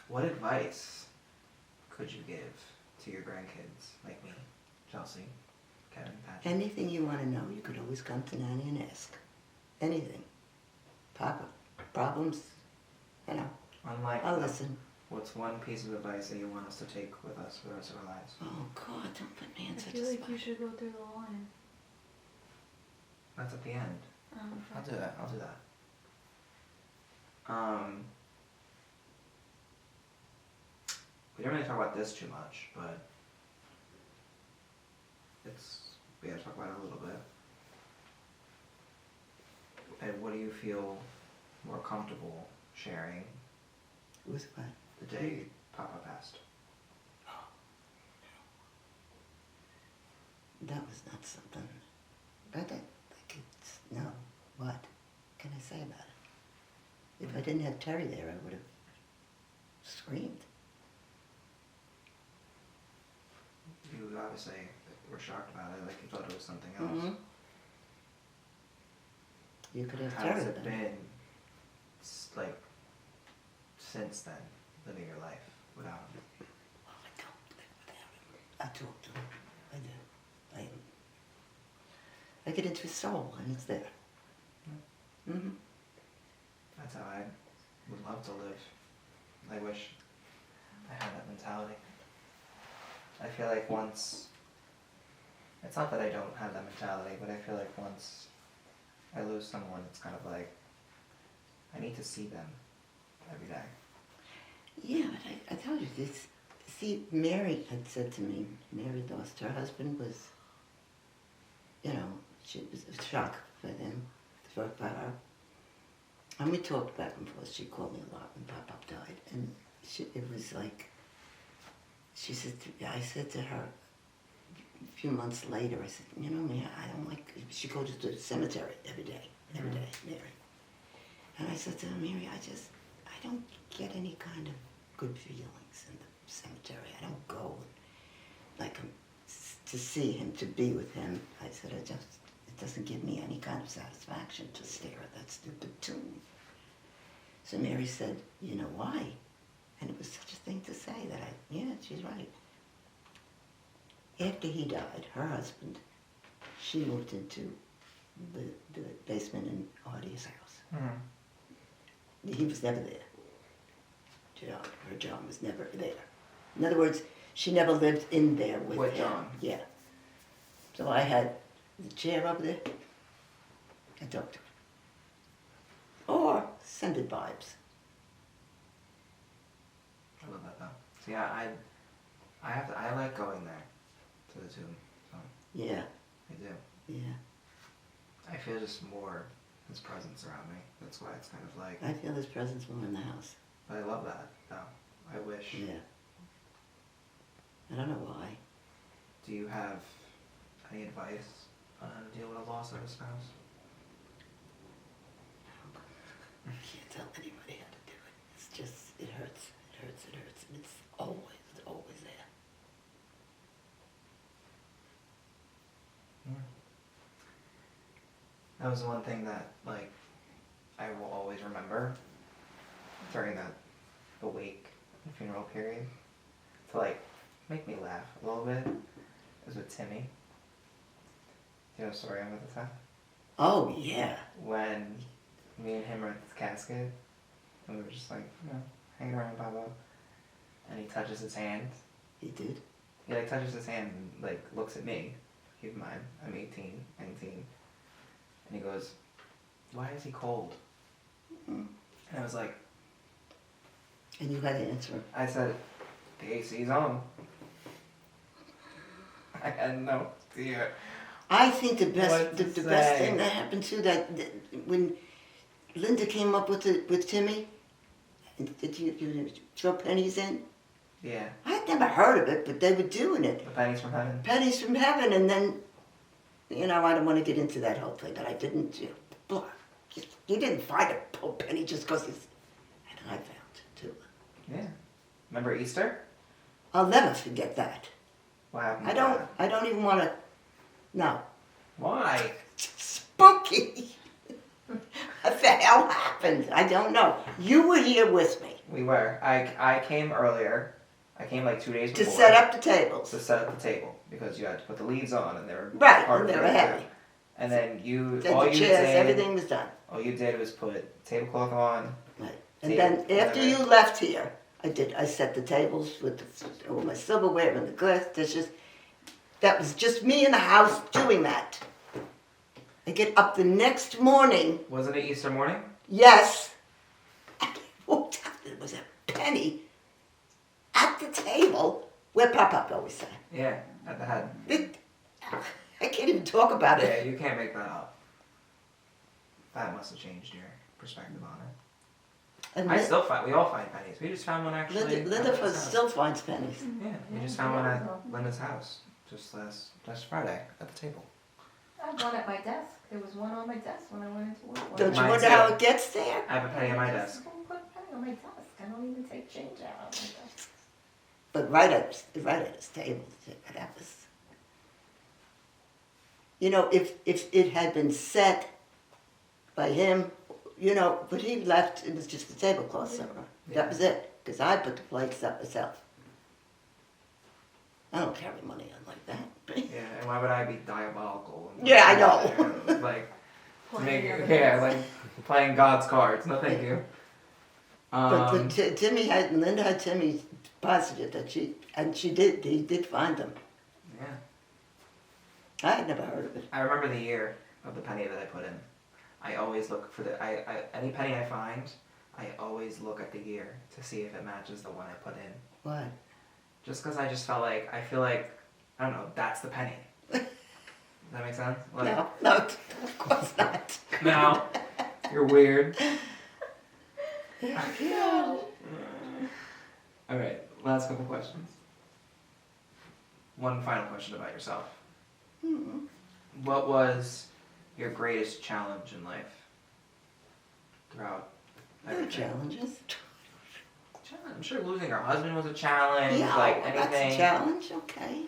What advice could you give to your grandkids, like me, Chelsea, Kevin, Patrick? Anything you want to know, you could always come to Nanny and ask. Anything. Papa, problems, you know, Unlike I'll them, listen. what's one piece of advice that you want us to take with us for the rest of our lives? Oh, God, don't put me I in such feel a like spot. you should go through the line. That's at the end. I'll Okay. do that. I'll do that. We don't really talk about this too much, but we gotta talk about it a little bit. And what do you feel more comfortable sharing With what? the day Papa passed? That was not something. I think no. What can I say about it? If I didn't have Terry there, I would have screamed. You obviously were shocked about it, like you thought it was something else. Mm-hmm. You could have How's Terry it then. been, like, since then, living your life without him? Well, I don't live without him. I talk to him. I do. I get into his soul, and it's there. Mm-hmm. That's how I would love to live. I wish I had that mentality. I feel like once, it's not that I don't have that mentality, but I feel like once I lose someone, it's kind of like, I need to see them every day. Yeah, but I told you this. See, Mary had said to me, Mary lost her husband, was, you know, she was a shock for him, for her. And we talked back and forth. She called me a lot when Pop died. And it was like, she said, I said to her a few months later, I said, you know, Mary, I don't like, she goes to the cemetery every day, Mary. And I said to her, Mary, I don't get any kind of good feelings in the cemetery. I don't go like to see him, to be with him. I said, it doesn't give me any kind of satisfaction to stare at that stupid tomb. So Mary said, you know why? And it was such a thing to say that yeah, she's right. After he died, her husband, she moved into the basement in Artie's house. He was never there. Her John was never there. In other words, she never lived in there with him. John. Yeah. So I had the chair over there. I talked to her. Or sended vibes. I love that though. See, I like going there to the tomb. So Yeah. I do. Yeah. I feel just more his presence around me. That's why it's kind of like. I feel his presence more in the house. But I love that though. I wish. Yeah. I don't know why. Do you have any advice on how to deal with a loss of a spouse? I can't tell anybody how to do it. It's just, it hurts, and it's always there. Yeah. That was one thing that, like, I will always remember during that the wake and funeral period to, like, make me laugh a little bit. It was with Timmy. Do you know a story I'm about to tell? Oh, yeah. When me and him were at the casket, and we were just like, you know, hanging around Papa, and he touches his hand. He did. He like touches his hand and like looks at me. Keep in mind, I'm 18, 19, and he goes, "Why is he cold?" Mm. And I was like, And you had to answer. I said, "The AC's on." I had no idea. I think the best What to the best say. thing that happened too, that when Linda came up with Timmy, did you throw pennies in? Yeah, I'd never heard of it, but they were doing it. the pennies from heaven. Pennies from heaven, and then, you know, I don't want to get into that whole thing, but I didn't. You didn't find a whole penny just because it's. And I found it too. Yeah. Remember Easter? I'll never forget that. What happened? I with don't. that? I don't even want to. No. Why? Spooky. What the hell happened? I don't know. You were here with me We were. I came earlier. I came like 2 days to before. set up the tables. To set up the table because you had to put the leaves on and they were Right, hard and they for were you to do. heavy. And then you Then all the you chairs, did everything was done. all you did was put tablecloth on. Right. And Table, then after you left here, I set the tables with all my silverware and the glass dishes. That was just me in the house doing that. I get up the next morning. Wasn't it Easter morning? Yes. And I walked out. There was a penny at the table where Pop always sat. Yeah, at the head. I can't even talk about Yeah, it. you can't make that up. That must have changed your perspective on it. And I still find, we all find pennies. We just found one actually. Linda at Linda's house. still finds pennies. Yeah, we just found one at Linda's house just last Friday at the table. I had one at my desk. There was one on my desk when I went into work. Don't you Mine wonder too. how it gets there? I have a penny on my I desk. just put a penny on my desk. I don't even take change out of my desk. But right at his table, that was. You know, if it had been set by him, you know, but he left, it was just the tablecloth somewhere. Yeah. That was it, because I put the plates up myself. I don't carry money on like that. Yeah, and why would I be diabolical? And Yeah, I know. Like, to Pouring make the it, other yeah, ones. like, Playing God's cards. No, thank you. But Linda had Timmy positive that he did find them. Yeah. I had never heard of it. I remember the year of the penny that I put in. I always look for any penny I find, I always look at the year to see if it matches the one I put in. Why? Just because I feel like, I don't know, that's the penny. Does that make sense? Like, No, of course not. No, you're weird. No. All right, last couple questions. One final question about yourself. Hmm. What was your greatest challenge in life throughout There are everything? challenges. I'm sure losing your husband was a challenge. Yeah, like well, anything. that's a challenge. Okay.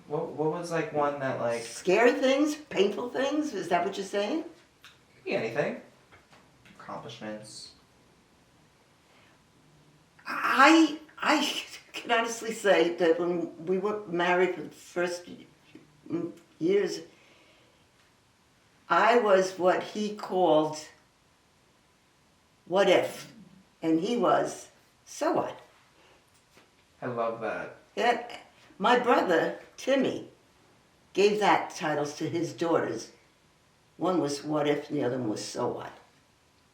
What was like one that like Scary things, painful things. Is that what you're saying? could be anything? Accomplishments. I can honestly say that when we were married for the first years, I was what he called "what if," and he was "so what." I love that. That my brother Timmy gave that titles to his daughters. One was "what if," and the other one was "so what."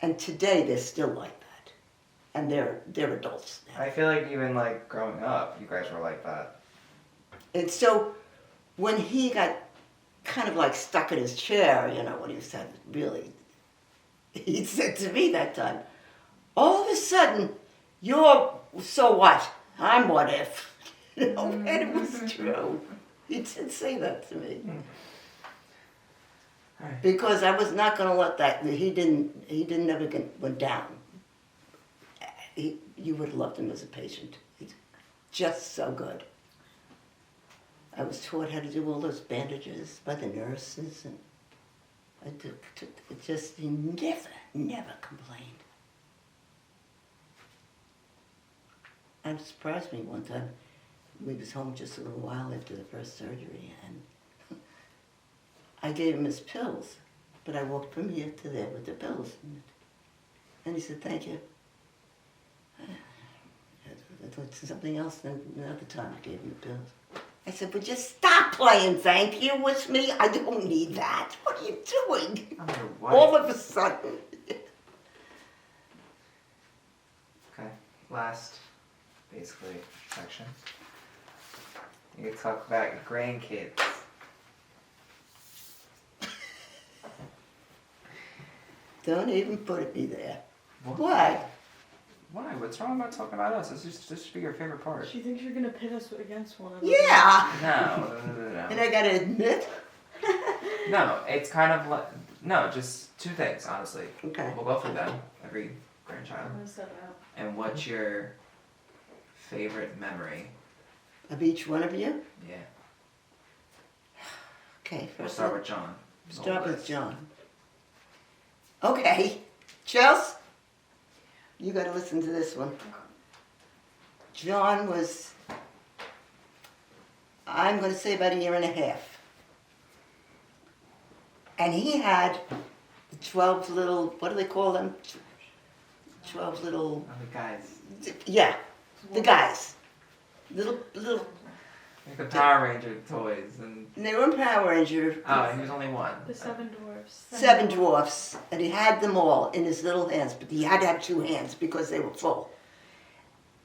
And today they're still like that, and they're adults now. I feel like even like growing up, you guys were like that. And so when he got kind of like stuck in his chair, when he said, really, he said to me that time, all of a sudden, you're so what? I'm what if. And it was true. He did say that to me. Alright. Because I was not going to let that, he never went down. You would have loved him as a patient. He's just so good. I was taught how to do all those bandages by the nurses, and he never complained. It surprised me one time. We was home just a little while after the first surgery, and I gave him his pills, but I walked from here to there with the pills, and he said, "Thank you." I thought something else. Then another time I gave him the pills. I said, "Would you stop playing thank you with me? I don't need that. What are you doing?" I'm your wife. All of a sudden. Okay. Last, basically, section. You can talk about your grandkids. Don't even put me there. What? Why? Why? What's wrong about talking about us? This should be your favorite part. She thinks you're gonna pit us against one another. Yeah. No. And I gotta admit. No, it's kind of like, no, just two things, honestly. Okay. We'll go through them, every grandchild. I'm gonna set it out. And what's your favorite memory? Of each one of you? Yeah. Okay, We'll first start with John. start with John. Okay, Chelsea, you gotta listen to this one. John was, I'm gonna say about a year and a half. And he had 12 little, what do they call them? 12 little, Oh, the guys. yeah, the guys. Little, Like the Power Ranger toys and... they were in Power Ranger. Oh, he was only one. The seven dwarfs. Seven dwarfs, and he had them all in his little hands, but he had to have two hands because they were full.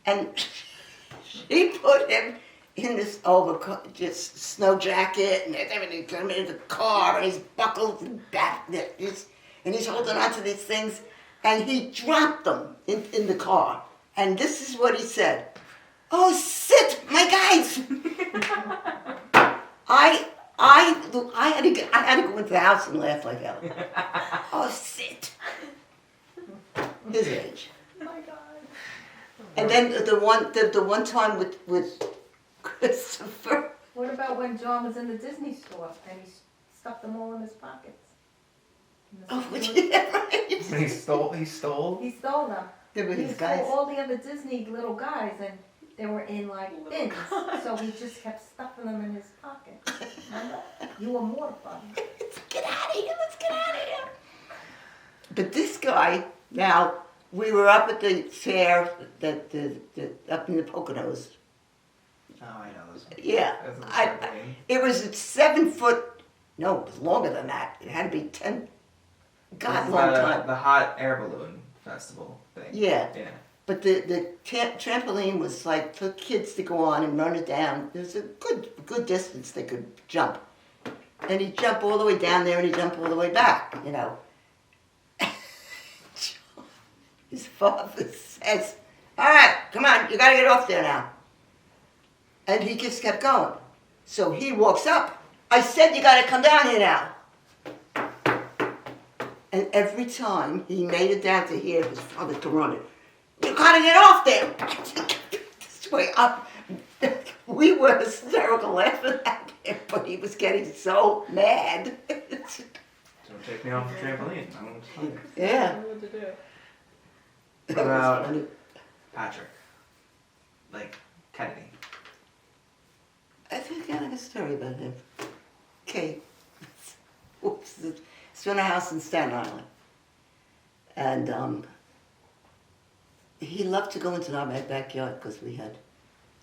And she put him in this overcoat, just snow jacket, and everything, come in the car, and he's buckled and back, and he's holding on to these things, and he dropped them in the car. And this is what he said: "Oh, sit, my guys." I had to go into the house and laugh like hell. "Oh, sit." His age. Oh my god. And then the one time with Christopher. What about when John was in the Disney store and he stuffed them all in his pockets? Oh, yeah, right. He stole? He stole them. There were He his stole guys. all the other Disney little guys, and they were in like bins. So he just kept stuffing them in his pocket. Remember? You were mortified. Let's get out of here. Let's get out of here. But this guy, now, we were up at the fair up in the Poconos. Oh, I know this one. Yeah. That's a I- trampoline. It was at 7 foot, no, it was longer than that. It had to be 10, God, This is long the, time. the hot air balloon festival thing. Yeah. Yeah. But the trampoline was like for kids to go on and run it down. There's a good distance they could jump. And he'd jump all the way down there and he'd jump all the way back, you know. His father says, all right, come on, you gotta get off there now. And he just kept going. So he walks up. I said you gotta come down here now. And every time he made it down to here, his father could run it. You gotta get off there. This way up. We were hysterical laughing at him, but he was getting so mad. Don't take me off the trampoline. I won't tell you. I Yeah. don't know what to do. It What was about funny. Patrick? Like Kennedy. I think I got a story about him. Okay. Oops. It's in a house in Staten Island. And he loved to go into our backyard because we had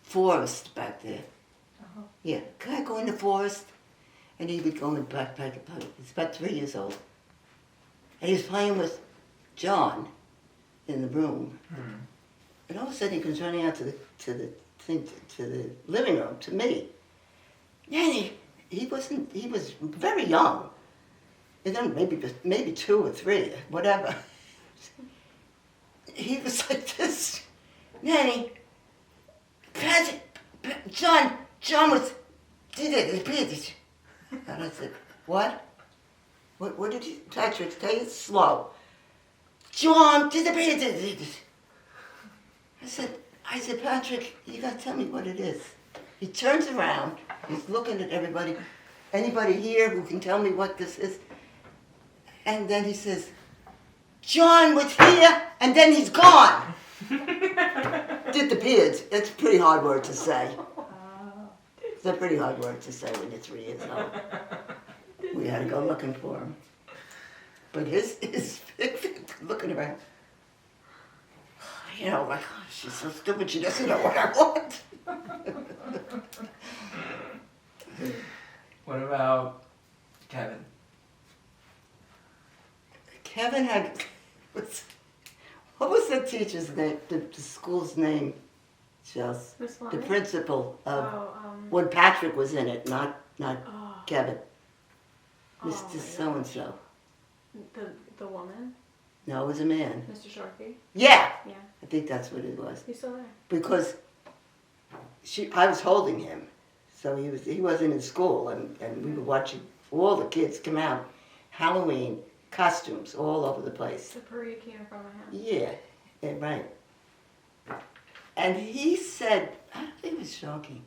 forest back there. Uh-huh. Yeah, can I go in the forest? And he would go in back. He's about 3 years old. And he was playing with John in the room. And all of a sudden he comes running out to the living room, to me. And he was very young. And then maybe 2 or 3, whatever. He was like this. Nanny, John was did it. And I said, what? What did you, Patrick, say it slow. John did it. I said, Patrick, you gotta tell me what it is. He turns around, he's looking at everybody. Anybody here who can tell me what this is? And then he says, John was here, and then he's gone. Disappeared. It's a pretty hard word to say. It's a pretty hard word to say when you're 3 years old. We had to go looking for him. But his looking around, you know, like, oh, she's so stupid, she doesn't know what I want. What about Kevin? Kevin had, what was the teacher's name, the school's name, Chelsea? Miss The Fleming? principal of, Oh, when Patrick was in it, not oh, Kevin. oh my Mr. God. So-and-so. The woman, No, it was a man. Mr. Sharkey. Yeah, Yeah, I think that's what it was. he's still there. Because I was holding him, so he wasn't in school, and we were watching all the kids come out, Halloween costumes all over the place. The parade came from my house. Yeah, right. And he said, I don't think it was shocking.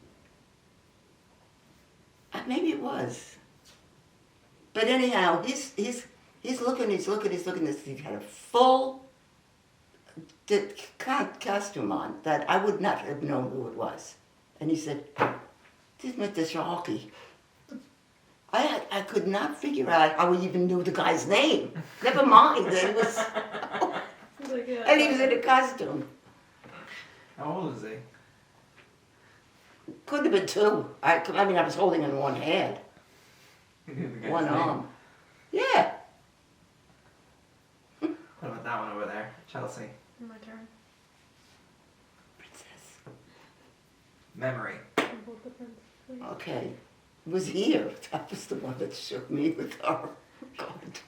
Maybe it was. But anyhow, he's looking. He's had a full costume on that I would not have known who it was. And he said, this is Mr. Sharkey. I could not figure out how he even knew the guy's name. Never mind that it was, He's like, yeah, and he was in a costume. How old is he? Could have been 2. I mean, I was holding him in one hand, You knew the guy's one name. arm. Yeah. What about that one over there? Chelsea. My turn. Princess. Memory. Hold the prince, please. Okay. It was here. That was the one that shook me with her. God.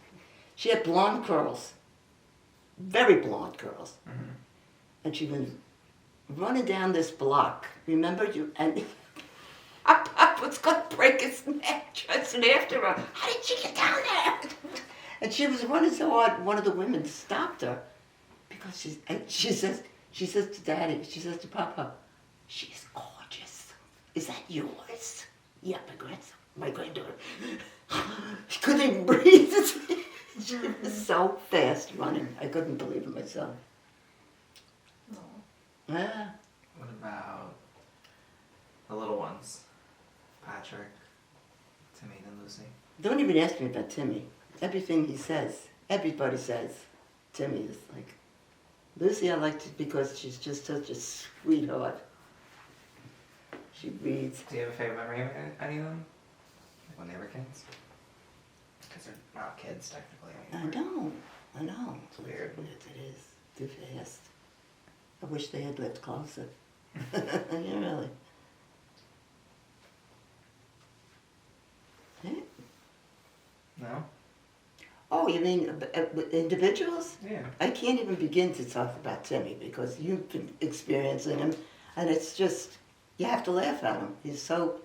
She had blonde curls. Very blonde curls. Mm-hmm. And she was running down this block. Remember you? And I was going to break his neck chasing after her. How did she get down there? And she was running so hard, one of the women stopped her. Because she says to Daddy, she says to Papa, she's gorgeous. Is that yours? Yeah, my granddaughter. She couldn't even breathe. She was so fast running. I couldn't believe it myself. No. Yeah. What about the little ones? Patrick, Timmy, and Lucy. Don't even ask me about Timmy. Everything he says Everybody says, Timmy is like, Lucy I liked it because she's just such a sweetheart. She reads. Do you have a favorite memory of any of them? Like when they were kids? Because they're not kids technically anymore. I know. It's weird. It is. Too fast. I wish they had lived closer. Yeah, really. Yeah. No? Oh, you mean individuals? Yeah. I can't even begin to talk about Timmy because you've been experiencing him, and it's just, you have to laugh at him. He's so,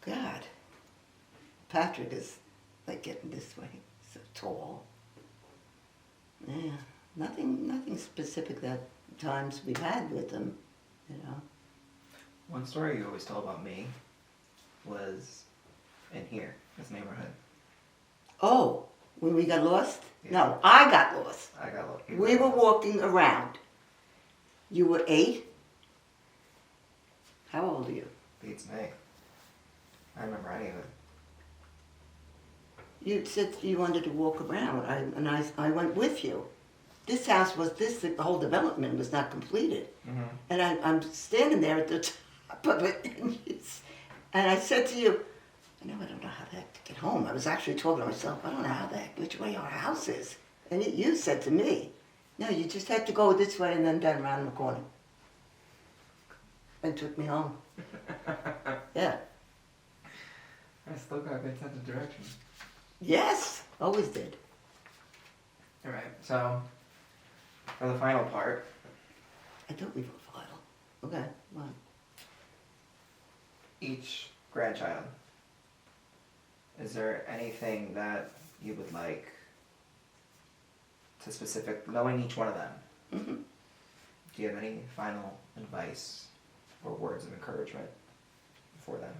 God. Patrick is like getting this way, so tall. Yeah, nothing specific that times we've had with him, you know. One story you always told about me was in here, this neighborhood. Oh, when we got lost? Yeah. No, I got lost. I got lucky. We were walking around. You were 8? How old are you? Beats me. I remember any of it. You said you wanted to walk around, and I went with you. This house was, the whole development was not completed. Mm-hmm. And I'm standing there at the top of it, and I said to you, I don't know how the heck to get home. I was actually talking to myself, I don't know how the heck, which way our house is. And you said to me, no, you just had to go this way and then down around the corner. And took me home. Yeah. I still got a good sense of direction. Yes, always did. Alright, so for the final part, I thought we were final. Okay, well, each grandchild, is there anything that you would like to knowing each one of them, mm-hmm. do you have any final advice or words of encouragement for them?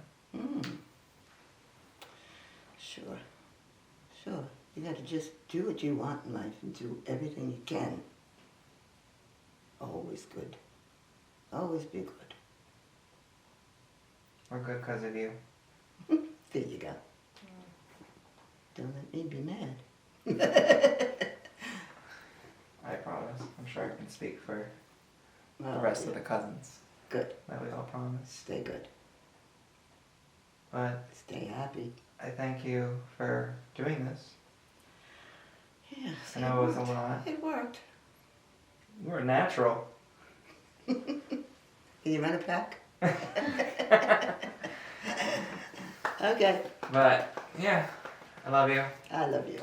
Sure. You gotta just do what you want in life and do everything you can. Always good. Always be good. We're good because of you. There you go. Don't let me be mad. I promise. I'm sure I can speak for Well, the rest of the cousins Good. that we all promise. Stay good. But Stay happy. I thank you for doing this. Yes, I know it was a lot. It worked. You were natural. Can you run it back? Okay. But yeah, I love you. I love you.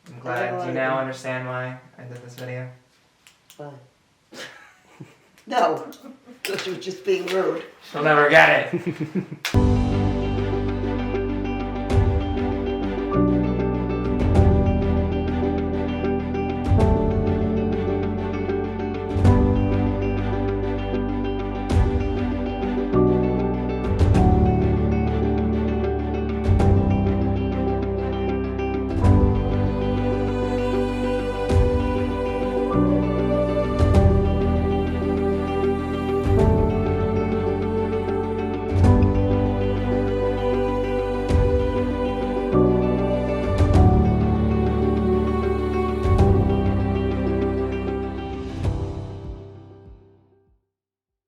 I'm glad you now understand why I did this video. Bye. No, because you were just being rude. She'll never get it.